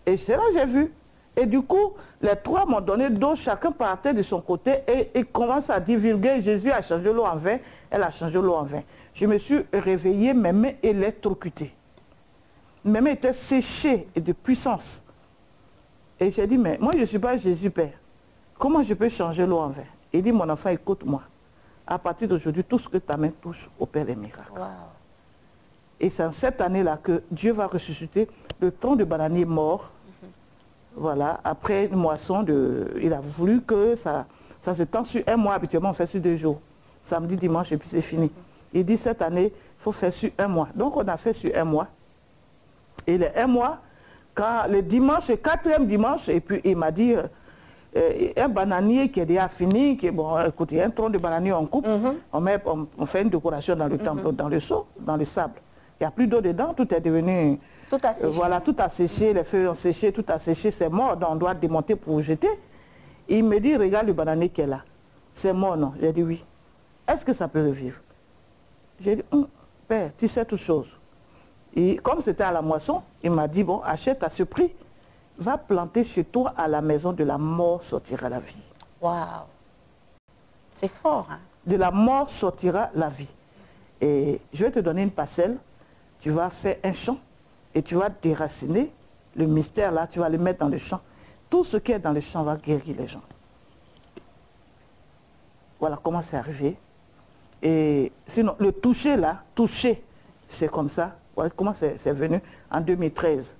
Et c'est là que j'ai vu. Et du coup, les trois m'ont donné d'eau, chacun partait de son côté et ils commencent à divulguer, Jésus a changé l'eau en vin, elle a changé l'eau en vin. Je me suis réveillée, mes mains électrocutées. Mes mains étaient séchées et de puissance. Et j'ai dit, mais moi je ne suis pas Jésus Père. Comment je peux changer l'eau en vin? Il dit, mon enfant, écoute-moi. À partir d'aujourd'hui, tout ce que ta main touche opère les miracles. Wow. Et c'est en cette année-là que Dieu va ressusciter le tronc de bananier mort. Voilà, après une moisson, il a voulu que ça se tend sur un mois. Habituellement, on fait sur 2 jours. Samedi, dimanche, et puis c'est fini. Il dit, cette année, il faut faire sur 1 mois. Donc, on a fait sur 1 mois. Et les 1 mois, quand le dimanche, le 4e dimanche, et puis il m'a dit... un bananier qui est déjà fini, qui est bon, écoutez, il y a un tronc de bananier en coupe, on fait une décoration dans le temple, dans le seau, dans le sable. Il n'y a plus d'eau dedans, tout est devenu... Tout a séché. Voilà, tout a séché, les feuilles ont séché, tout a séché, c'est mort, donc on doit démonter pour jeter. Et il me dit, regarde le bananier qui est là. C'est mort, non? J'ai dit oui. Est-ce que ça peut revivre? J'ai dit, Père, tu sais toutes choses. Et comme c'était à la moisson, il m'a dit, bon, achète à ce prix. Va planter chez toi à la maison, de la mort sortira la vie. Waouh. C'est fort, hein? De la mort sortira la vie. Et je vais te donner une parcelle, tu vas faire un champ et tu vas déraciner le mystère là, tu vas le mettre dans le champ. Tout ce qui est dans le champ va guérir les gens. Voilà comment c'est arrivé. Et sinon, le toucher là, toucher, c'est comme ça. Voilà comment c'est venu en 2013.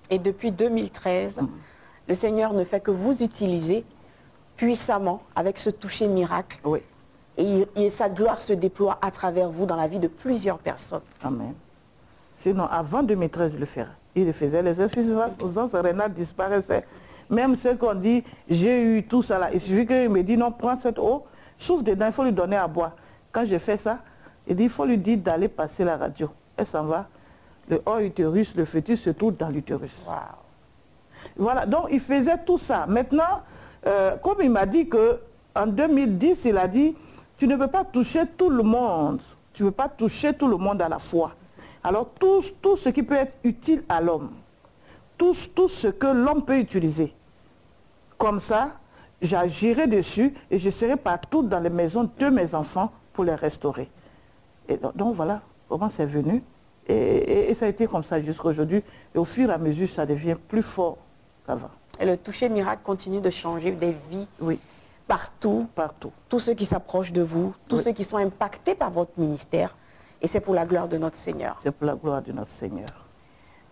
Et depuis 2013, le Seigneur ne fait que vous utiliser puissamment avec ce toucher miracle. Oui. et sa gloire se déploie à travers vous dans la vie de plusieurs personnes. Amen. Sinon, avant 2013, je le ferais. Il le faisait, les offices aux ans, Rénal disparaissait. Même ceux qu'on dit, j'ai eu tout ça là, il suffit qu'il me dit, non, prends cette eau, souffle dedans, il faut lui donner à boire. Quand j'ai fait ça, il dit, il faut lui dire d'aller passer la radio. Elle s'en va. Le hors utérus, le fœtus se trouve dans l'utérus. Wow. Voilà, donc il faisait tout ça. Maintenant, comme il m'a dit qu'en 2010, il a dit, tu ne peux pas toucher tout le monde. Tu ne peux pas toucher tout le monde à la fois. Alors tout ce qui peut être utile à l'homme, tout ce que l'homme peut utiliser, comme ça, j'agirai dessus et je serai partout dans les maisons de mes enfants pour les restaurer. Et donc voilà comment c'est venu. Et ça a été comme ça jusqu'à aujourd'hui. Et au fur et à mesure, ça devient plus fort qu'avant. Et le toucher miracle continue de changer des vies. Oui. Partout. Partout. Tous ceux qui s'approchent de vous, tous ceux qui sont impactés par votre ministère. Et c'est pour la gloire de notre Seigneur. C'est pour la gloire de notre Seigneur.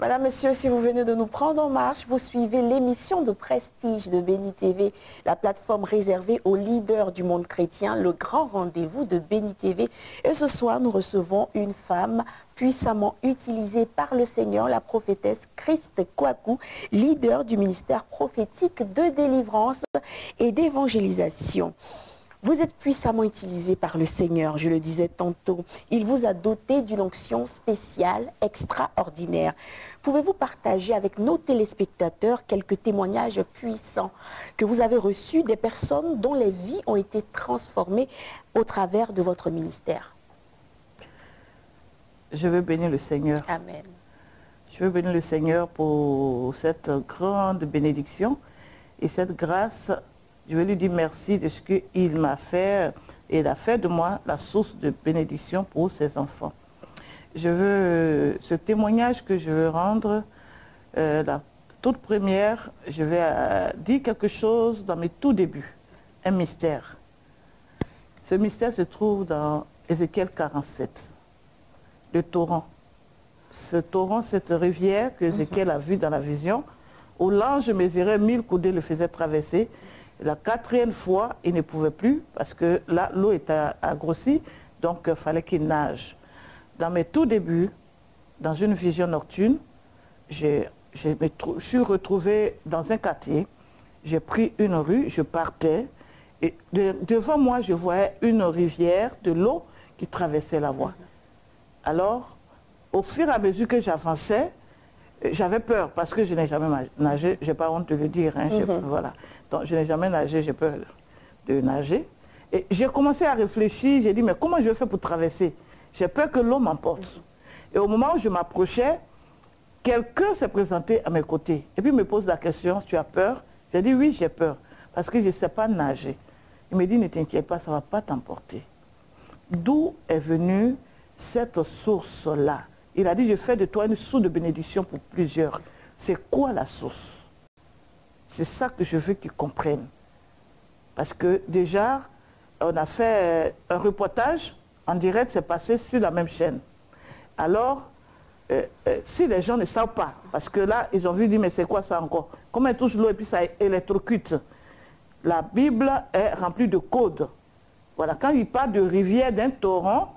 Madame, Monsieur, si vous venez de nous prendre en marche, vous suivez l'émission de prestige de Béni TV, la plateforme réservée aux leaders du monde chrétien, le grand rendez-vous de Béni TV. Et ce soir, nous recevons une femme puissamment utilisée par le Seigneur, la prophétesse Christ Kwaku, leader du ministère prophétique de délivrance et d'évangélisation. Vous êtes puissamment utilisé par le Seigneur, je le disais tantôt. Il vous a doté d'une onction spéciale, extraordinaire. Pouvez-vous partager avec nos téléspectateurs quelques témoignages puissants que vous avez reçus des personnes dont les vies ont été transformées au travers de votre ministère? Je veux bénir le Seigneur. Amen. Je veux bénir le Seigneur pour cette grande bénédiction et cette grâce. Je veux lui dire merci de ce qu'il m'a fait et il a fait de moi la source de bénédiction pour ses enfants. Ce témoignage que je veux rendre, la toute première, je vais dire quelque chose dans mes tout débuts, un mystère. Ce mystère se trouve dans Ézéchiel 47, le torrent. Ce torrent, cette rivière que Ézéchiel a vue dans la vision, où l'ange mesurait 1000 coudées, le faisait traverser. La quatrième fois, il ne pouvait plus parce que là, l'eau était grossie, donc il fallait qu'il nage. Dans mes tout débuts, dans une vision nocturne, je me suis retrouvé dans un quartier, j'ai pris une rue, je partais, et devant moi, je voyais une rivière de l'eau qui traversait la voie. Alors, au fur et à mesure que j'avançais, j'avais peur parce que je n'ai jamais nagé, je n'ai pas honte de le dire, hein, voilà. Donc je n'ai jamais nagé, j'ai peur de nager. Et j'ai commencé à réfléchir, j'ai dit mais comment je vais faire pour traverser? J'ai peur que l'eau m'emporte. Et au moment où je m'approchais, quelqu'un s'est présenté à mes côtés et puis il me pose la question, tu as peur? J'ai dit oui, j'ai peur parce que je ne sais pas nager. Il me dit ne t'inquiète pas, ça ne va pas t'emporter. D'où est venue cette source-là? Il a dit, je fais de toi une source de bénédiction pour plusieurs. C'est quoi la source? C'est ça que je veux qu'ils comprennent. Parce que déjà, on a fait un reportage en direct, c'est passé sur la même chaîne. Alors, si les gens ne savent pas, parce que là, ils ont vu dire, mais c'est quoi ça encore? Comment elle touche l'eau et puis ça électrocute? La Bible est remplie de codes. Voilà, quand il parle de rivière, d'un torrent,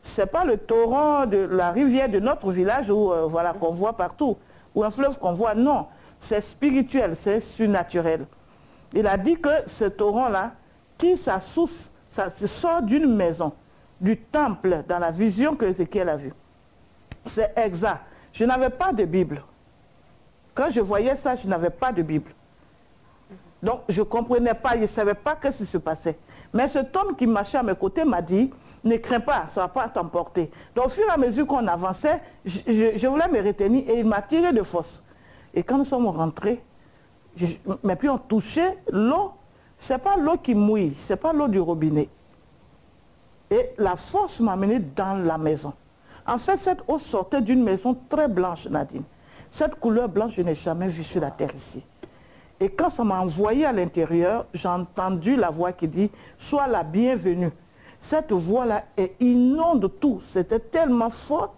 ce n'est pas le torrent de la rivière de notre village voilà, qu'on voit partout, ou un fleuve qu'on voit, non. C'est spirituel, c'est surnaturel. Il a dit que ce torrent-là tire sa source, ça sort d'une maison, du temple, dans la vision que Ézéchiel a vue. C'est exact. Je n'avais pas de Bible. Quand je voyais ça, je n'avais pas de Bible. Donc, je ne comprenais pas, je ne savais pas ce qui se passait. Mais cet homme qui marchait à mes côtés m'a dit, ne crains pas, ça ne va pas t'emporter. Donc, au fur et à mesure qu'on avançait, je voulais me retenir et il m'a tiré de force. Et quand nous sommes rentrés, mais puis on touchait l'eau, ce n'est pas l'eau qui mouille, ce n'est pas l'eau du robinet. Et la force m'a amené dans la maison. En fait, cette eau sortait d'une maison très blanche, Nadine. Cette couleur blanche, je n'ai jamais vue sur la terre ici. Et quand ça m'a envoyé à l'intérieur, j'ai entendu la voix qui dit « Sois la bienvenue ». Cette voix-là inonde tout. C'était tellement fort.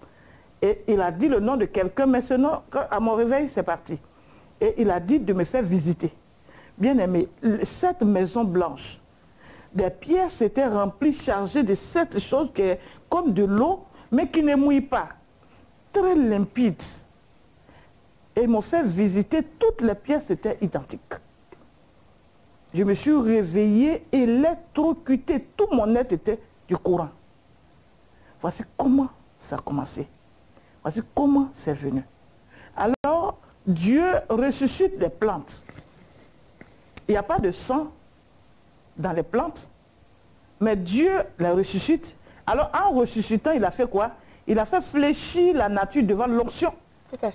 Et il a dit le nom de quelqu'un, mais ce nom, à mon réveil, c'est parti. Et il a dit de me faire visiter. Bien aimé, cette maison blanche, des pièces étaient remplies, chargées de cette chose qui est comme de l'eau, mais qui ne mouille pas. Très limpide. Et ils m'ont fait visiter, toutes les pièces étaient identiques. Je me suis réveillée, électrocutée, tout mon être était du courant. Voici comment ça a commencé. Voici comment c'est venu. Alors, Dieu ressuscite les plantes. Il n'y a pas de sang dans les plantes, mais Dieu les ressuscite. Alors, en ressuscitant, il a fait quoi? Il a fait fléchir la nature devant l'onction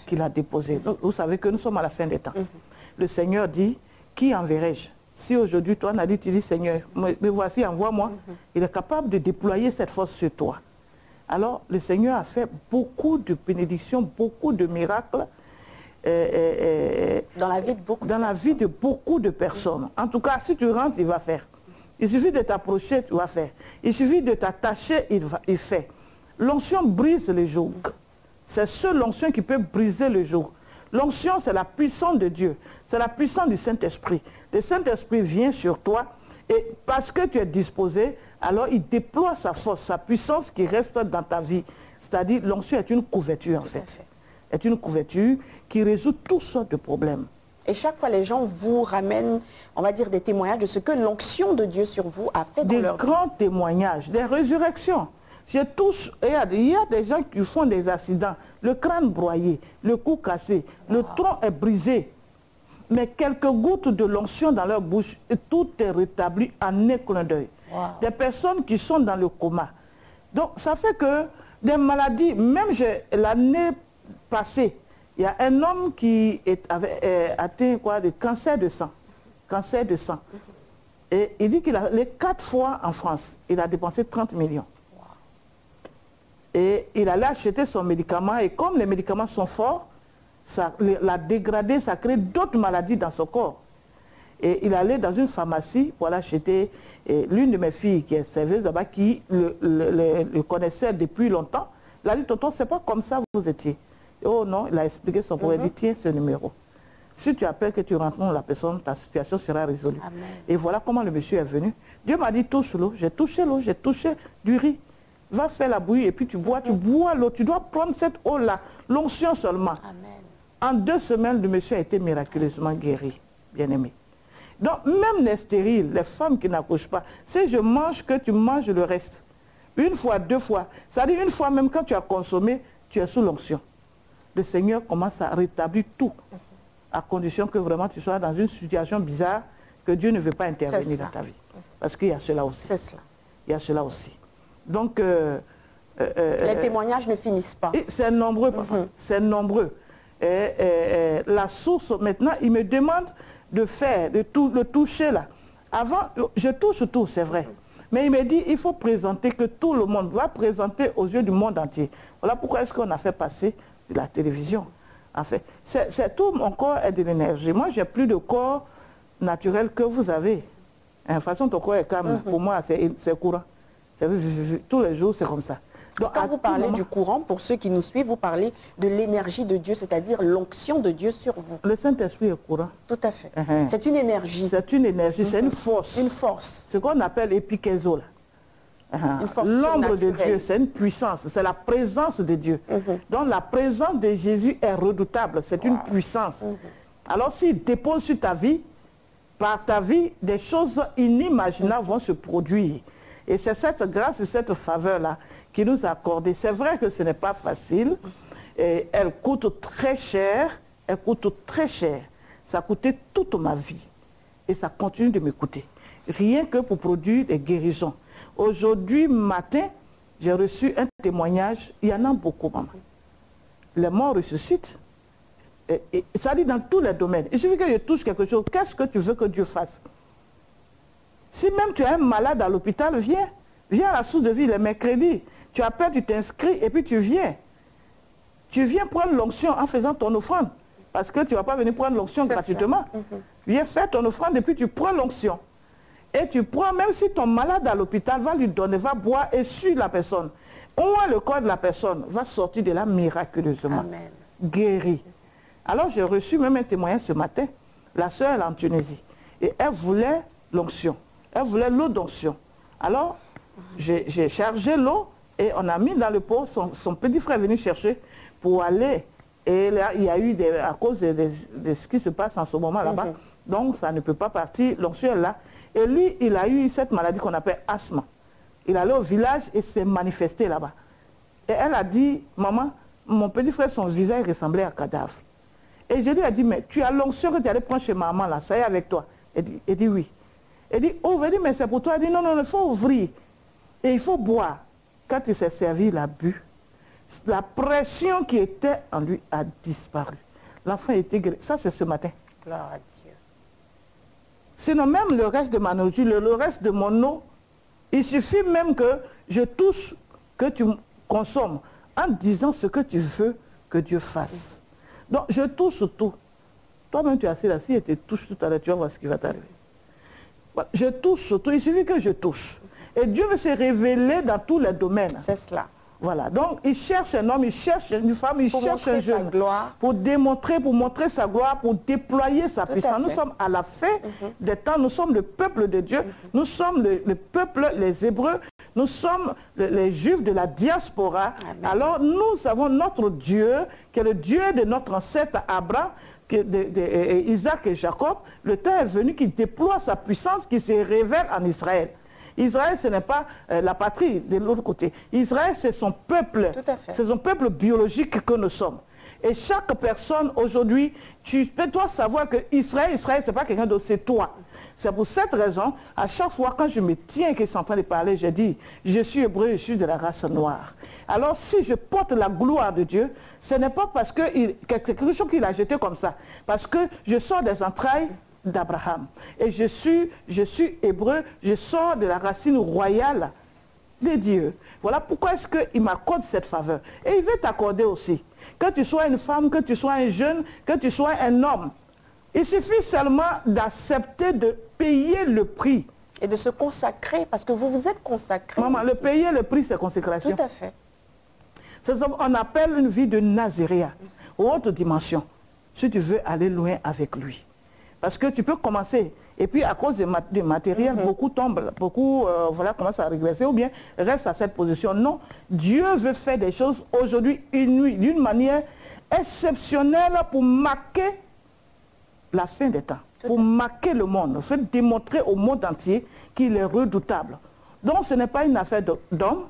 qu'il a déposée. Vous savez que nous sommes à la fin des temps. Le Seigneur dit, qui enverrai-je? Si aujourd'hui, toi, Nadie, tu dis, Seigneur, me voici, envoie-moi, il est capable de déployer cette force sur toi. Alors, le Seigneur a fait beaucoup de bénédictions, beaucoup de miracles, dans la vie de beaucoup de personnes. En tout cas, si tu rentres, il va faire. Il suffit de t'approcher, tu vas faire. Il suffit de t'attacher, il fait. L'onction brise le joug. C'est seule l'onction qui peut briser le joug. L'onction, c'est la puissance de Dieu. C'est la puissance du Saint-Esprit. Le Saint-Esprit vient sur toi et parce que tu es disposé, alors il déploie sa force, sa puissance qui reste dans ta vie. C'est-à-dire, l'onction est une couverture en fait. Est une couverture qui résout toutes sortes de problèmes. Et chaque fois, les gens vous ramènent, on va dire, des témoignages de ce que l'onction de Dieu sur vous a fait dans leur vie. Des grands témoignages, des résurrections. Il y a des gens qui font des accidents, le crâne broyé, le cou cassé, le tronc est brisé. Mais quelques gouttes de l'onction dans leur bouche, et tout est rétabli en un clin d'œil. Des personnes qui sont dans le coma. Donc, ça fait que des maladies, même l'année passée, il y a un homme qui avait atteint de cancer de sang. Cancer de sang. Et il dit qu'il a les 4 fois en France, il a dépensé 30 millions. Et il allait acheter son médicament et comme les médicaments sont forts, ça l'a dégradé, ça crée d'autres maladies dans son corps. Et il allait dans une pharmacie pour aller acheter. L'une de mes filles qui est serveuse là-bas, qui le connaissait depuis longtemps, il a dit, tonton, c'est pas comme ça vous étiez. Et oh non, il a expliqué son problème, il dit, tiens ce numéro. Si tu appelles que tu rentres la personne, ta situation sera résolue. Amen. Et voilà comment le monsieur est venu. Dieu m'a dit, touche l'eau. J'ai touché l'eau, j'ai touché du riz. Va faire la bouillie et puis tu bois l'eau. Tu dois prendre cette eau-là, l'onction seulement. Amen. En 2 semaines, le monsieur a été miraculeusement guéri, bien-aimé. Donc, même les stériles, les femmes qui n'accouchent pas, si je mange que tu manges le reste. 1 fois, 2 fois. C'est-à-dire 1 fois même quand tu as consommé, tu es sous l'onction. Le Seigneur commence à rétablir tout, à condition que vraiment tu sois dans une situation bizarre, que Dieu ne veut pas intervenir dans ta vie. Parce qu'il y a cela aussi. C'est cela. Il y a cela aussi. Donc, les témoignages ne finissent pas. C'est nombreux, papa. C'est nombreux. La source, maintenant, il me demande de faire, de le toucher là. Avant, je touche tout, c'est vrai. Mais il me dit, il faut présenter, que tout le monde va présenter aux yeux du monde entier. Voilà pourquoi est-ce qu'on a fait passer de la télévision. En fait, c'est tout mon corps est de l'énergie. Moi, j'ai plus de corps naturel que vous avez. De toute façon, ton corps est calme. Pour moi, c'est courant. Tous les jours, c'est comme ça. Donc, quand vous parlez du courant, pour ceux qui nous suivent, vous parlez de l'énergie de Dieu, c'est-à-dire l'onction de Dieu sur vous. Le Saint-Esprit est courant. Tout à fait. C'est une énergie. C'est une énergie, c'est une force. Une force. Ce qu'on appelle épikezo. L'ombre de Dieu, c'est une puissance, c'est la présence de Dieu. Donc la présence de Jésus est redoutable, c'est une puissance. Alors s'il dépose sur ta vie, par ta vie, des choses inimaginables vont se produire. Et c'est cette grâce et cette faveur-là qui nous a accordé. C'est vrai que ce n'est pas facile. Et elle coûte très cher. Elle coûte très cher. Ça a coûté toute ma vie. Et ça continue de me coûter. Rien que pour produire des guérisons. Aujourd'hui matin, j'ai reçu un témoignage. Il y en a beaucoup, maman. Les morts ressuscitent. Et ça dit dans tous les domaines. Il suffit que je touche quelque chose. Qu'est-ce que tu veux que Dieu fasse? Si même tu es un malade à l'hôpital, viens. Viens à la source de vie le mercredi. Tu appelles, tu t'inscris et puis tu viens. Tu viens prendre l'onction en faisant ton offrande. Parce que tu ne vas pas venir prendre l'onction gratuitement. Viens faire ton offrande et puis tu prends l'onction. Et tu prends, même si ton malade à l'hôpital, va lui donner, va boire et suit la personne. Au moins le corps de la personne va sortir de là miraculeusement. Amen. Guéri. Alors j'ai reçu même un témoignage ce matin. La sœur est en Tunisie. Et elle voulait l'onction. Elle voulait l'eau d'onction. Alors, j'ai chargé l'eau et on a mis dans le pot. Son petit frère est venu chercher pour aller. Et là, il y a eu, à cause de ce qui se passe en ce moment là-bas, donc ça ne peut pas partir, l'onction est là. Et lui, il a eu cette maladie qu'on appelle asthme. Il allait au village et s'est manifesté là-bas. Et elle a dit, maman, mon petit frère, son visage ressemblait à un cadavre. Et je lui ai dit, mais tu as l'onction que tu allais prendre chez maman là, ça y est avec toi. Elle dit oui. Elle dit, ouvre, elle dit, mais c'est pour toi. Elle dit, non, non, il faut ouvrir. Et il faut boire. Quand il s'est servi, il a bu. La pression qui était en lui a disparu. L'enfant était guéri. Ça, c'est ce matin. Gloire à Dieu. Sinon, même le reste de ma nourriture, le reste de mon eau, il suffit même que je touche, que tu consommes, en disant ce que tu veux que Dieu fasse. Donc, je touche tout. Toi-même, tu es assis là, si et tu touches tout à l'heure, tu vas voir ce qui va t'arriver. Voilà. Je touche tout, il suffit que je touche. Et Dieu veut se révéler dans tous les domaines. C'est cela. Voilà, donc il cherche un homme, il cherche une femme, il cherche un jeune. Pour démontrer, pour montrer sa gloire, pour déployer sa puissance. Nous sommes à la fin des temps, nous sommes le peuple de Dieu, nous sommes le peuple, les Hébreux, nous sommes les Juifs de la diaspora. Amen. Alors nous avons notre Dieu, qui est le Dieu de notre ancêtre Abraham, Isaac et Jacob. Le temps est venu qu'il déploie sa puissance, qui se révèle en Israël. Israël, ce n'est pas la patrie de l'autre côté. Israël, c'est son peuple. C'est son peuple biologique que nous sommes. Et chaque personne aujourd'hui, tu peux toi savoir que Israël, ce n'est pas quelqu'un d'autre, c'est toi. C'est pour cette raison, à chaque fois quand je me tiens et qu'ils sont en train de parler, je dis, je suis hébreu, je suis de la race noire. Alors si je porte la gloire de Dieu, ce n'est pas parce que c'est quelque chose qu'il a jeté comme ça. Parce que je sors des entrailles d'Abraham. Et je suis hébreu, je sors de la racine royale de Dieu. Voilà pourquoi est-ce qu'il m'accorde cette faveur. Et il veut t'accorder aussi. Que tu sois une femme, que tu sois un jeune, que tu sois un homme. Il suffit seulement d'accepter de payer le prix. Et de se consacrer, parce que vous vous êtes consacré. Maman, le payer le prix, c'est consécration. Tout à fait. On appelle une vie de Naziréa, haute dimension, si tu veux aller loin avec lui. Parce que tu peux commencer, et puis à cause du matériel, beaucoup tombent, beaucoup voilà, commencent à régresser, ou bien restent à cette position. Non, Dieu veut faire des choses aujourd'hui, une nuit, d'une manière exceptionnelle pour marquer la fin des temps, pour marquer le monde, faire démontrer au monde entier qu'il est redoutable. Donc ce n'est pas une affaire d'hommes,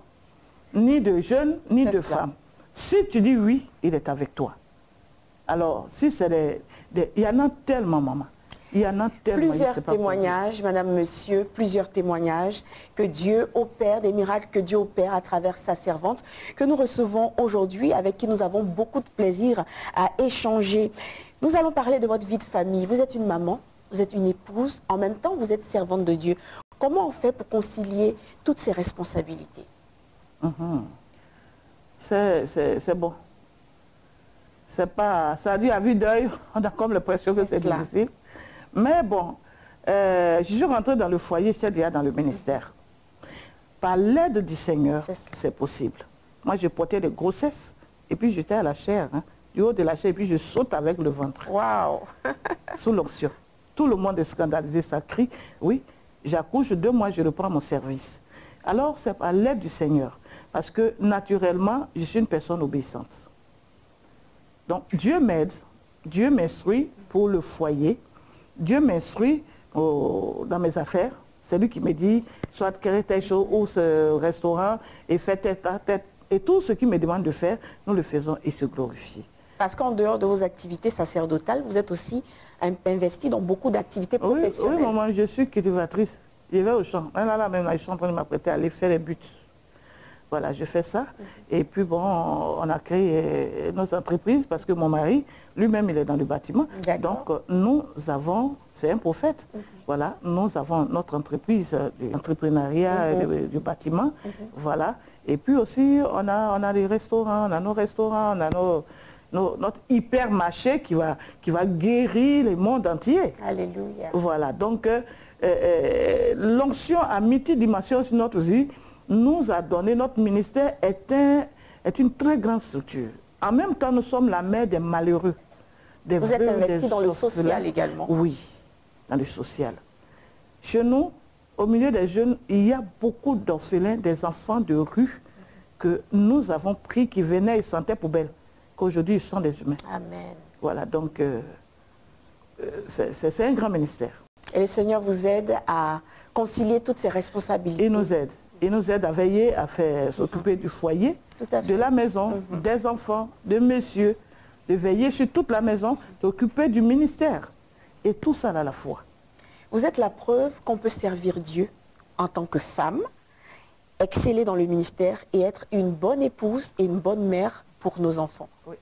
ni de jeunes, ni de femmes. Si tu dis oui, il est avec toi. Alors, si c'est il y en a tellement, maman. Il y en a tellement. Plusieurs témoignages, madame, monsieur, plusieurs témoignages que Dieu opère, des miracles que Dieu opère à travers sa servante, que nous recevons aujourd'hui, avec qui nous avons beaucoup de plaisir à échanger. Nous allons parler de votre vie de famille. Vous êtes une maman, vous êtes une épouse, en même temps vous êtes servante de Dieu. Comment on fait pour concilier toutes ces responsabilités? C'est bon. C'est pas, ça dit à vue d'œil, on a comme l'impression que c'est difficile. Mais bon, je suis rentrée dans le foyer, j'étais déjà dans le ministère. Par l'aide du Seigneur, c'est possible. Moi, je portais des grossesses, et puis j'étais à la chair, du haut de la chair, et puis je saute avec le ventre. Waouh. Sous l'onction. Tout le monde est scandalisé, ça crie. Oui, j'accouche, 2 mois, je reprends mon service. Alors, c'est par l'aide du Seigneur. Parce que, naturellement, je suis une personne obéissante. Donc, Dieu m'aide, Dieu m'instruit pour le foyer, Dieu m'instruit dans mes affaires. C'est lui qui me dit, soit créer telle chose ou ce restaurant, et faites tête à tête. Et tout ce qu'il me demande de faire, nous le faisons et se glorifie. Parce qu'en dehors de vos activités sacerdotales, vous êtes aussi investi dans beaucoup d'activités professionnelles. Oui, maman, je suis cultivatrice. Je vais au champ. Là, même là, je suis en train de m'apprêter à aller faire les buts. Voilà, je fais ça. Et puis, bon, on a créé nos entreprises parce que mon mari, lui-même, il est dans le bâtiment. Donc, nous avons, c'est un prophète. Voilà, nous avons notre entreprise d'entrepreneuriat du bâtiment. Voilà. Et puis aussi, on a des restaurants, on a nos restaurants, on a notre hypermarché qui va guérir le monde entier. Alléluia. Voilà, donc, l'onction à multidimension sur notre vie nous a donné, notre ministère est une très grande structure. En même temps, nous sommes la mère des malheureux. Vous êtes investi dans le social également. Oui, dans le social. Chez nous, au milieu des jeunes, il y a beaucoup d'orphelins, des enfants de rue que nous avons pris, qui venaient et sentaient poubelle, qu'aujourd'hui ils sont des humains. Amen. Voilà, donc c'est un grand ministère. Et le Seigneur vous aide à concilier toutes ces responsabilités. Il nous aide. Il nous aide à veiller, à s'occuper du foyer, de la maison, des enfants, de messieurs, de veiller sur toute la maison, d'occuper du ministère. Et tout ça à la fois. Vous êtes la preuve qu'on peut servir Dieu en tant que femme, exceller dans le ministère et être une bonne épouse et une bonne mère pour nos enfants. Oui.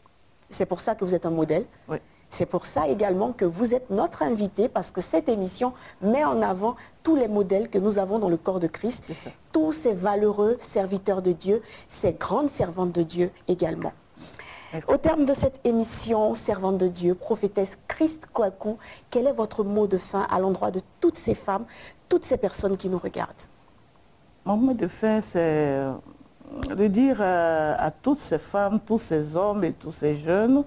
C'est pour ça que vous êtes un modèle. Oui. C'est pour ça également que vous êtes notre invité, parce que cette émission met en avant tous les modèles que nous avons dans le corps de Christ, tous ces valeureux serviteurs de Dieu, ces grandes servantes de Dieu également. Merci. Au terme de cette émission, servante de Dieu, prophétesse Christ Kwaku, quel est votre mot de fin à l'endroit de toutes ces femmes, toutes ces personnes qui nous regardent? Mon mot de fin, c'est de dire à toutes ces femmes, tous ces hommes et tous ces jeunes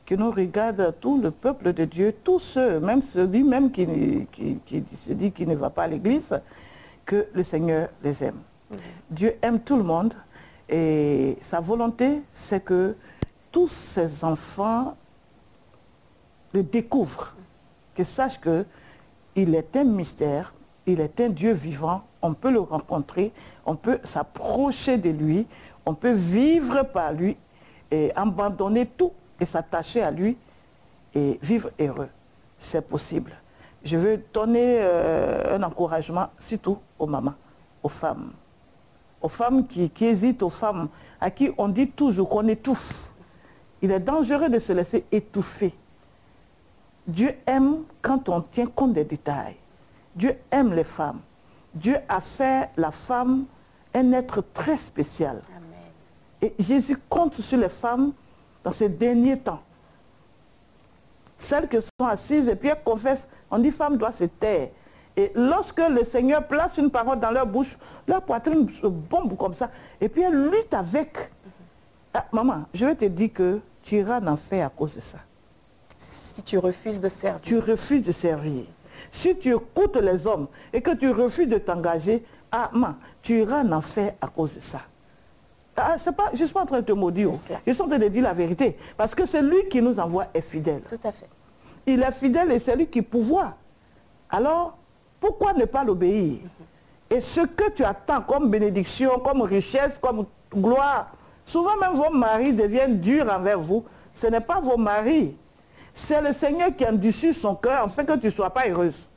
qui nous regardent, tout le peuple de Dieu, tous ceux, même celui-même qui se dit qu'il ne va pas à l'église, que le Seigneur les aime. Dieu aime tout le monde et sa volonté, c'est que tous ces enfants le découvrent, qu'ils sachent qu'il est un mystère, il est un Dieu vivant, on peut le rencontrer, on peut s'approcher de lui, on peut vivre par lui et abandonner tout et s'attacher à lui et vivre heureux. C'est possible. Je veux donner un encouragement surtout aux mamans, aux femmes qui hésitent, aux femmes à qui on dit toujours qu'on étouffe. Il est dangereux de se laisser étouffer. Dieu aime quand on tient compte des détails. Dieu aime les femmes. Dieu a fait la femme un être très spécial. Amen. Et Jésus compte sur les femmes dans ces derniers temps. Celles qui sont assises et puis elles confessent, on dit femme doit se taire. Et lorsque le Seigneur place une parole dans leur bouche, leur poitrine se bombe comme ça. Et puis elles luttent avec. Ah, maman, je vais te dire que tu iras en enfer à cause de ça. Si tu refuses de servir. Tu refuses de servir. Si tu écoutes les hommes et que tu refuses de t'engager, ah, maman, tu iras en enfer à cause de ça. Ah, je ne suis pas en train de te maudire. Je suis en train de dire la vérité. Parce que celui qui nous envoie est fidèle. Tout à fait. Il est fidèle et c'est lui qui pourvoit. Alors, pourquoi ne pas l'obéir? Et ce que tu attends comme bénédiction, comme richesse, comme gloire, souvent même vos maris deviennent durs envers vous. Ce n'est pas vos maris. C'est le Seigneur qui endurcit son cœur afin que tu ne sois pas heureuse.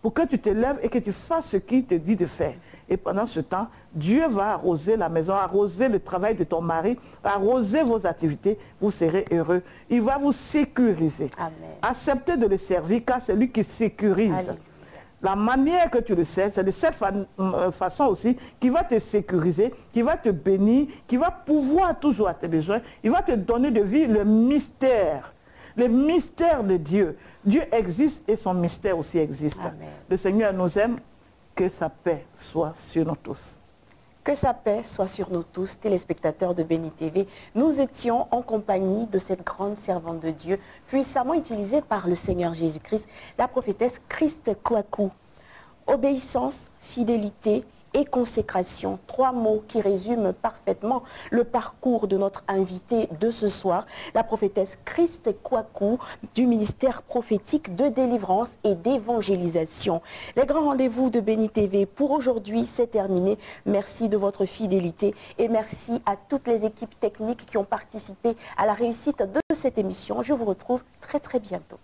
Pour que tu te lèves et que tu fasses ce qu'il te dit de faire. Et pendant ce temps, Dieu va arroser la maison, arroser le travail de ton mari, arroser vos activités, vous serez heureux. Il va vous sécuriser. Amen. Acceptez de le servir car c'est lui qui sécurise. Alléluia. La manière que tu le sais, c'est de cette façon aussi qu'il va te sécuriser, qu'il va te bénir, qu'il va pouvoir toujours à tes besoins. Il va te donner de vie le mystère de Dieu. Dieu existe et son mystère aussi existe. Amen. Le Seigneur nous aime, que sa paix soit sur nous tous. Que sa paix soit sur nous tous, téléspectateurs de Béni TV. Nous étions en compagnie de cette grande servante de Dieu, puissamment utilisée par le Seigneur Jésus-Christ, la prophétesse Christ Kwaku. Obéissance, fidélité et consécration. 3 mots qui résument parfaitement le parcours de notre invitée de ce soir, la prophétesse Christ Kwaku du ministère prophétique de délivrance et d'évangélisation. Les grands rendez-vous de Béni TV pour aujourd'hui, c'est terminé. Merci de votre fidélité et merci à toutes les équipes techniques qui ont participé à la réussite de cette émission. Je vous retrouve très bientôt.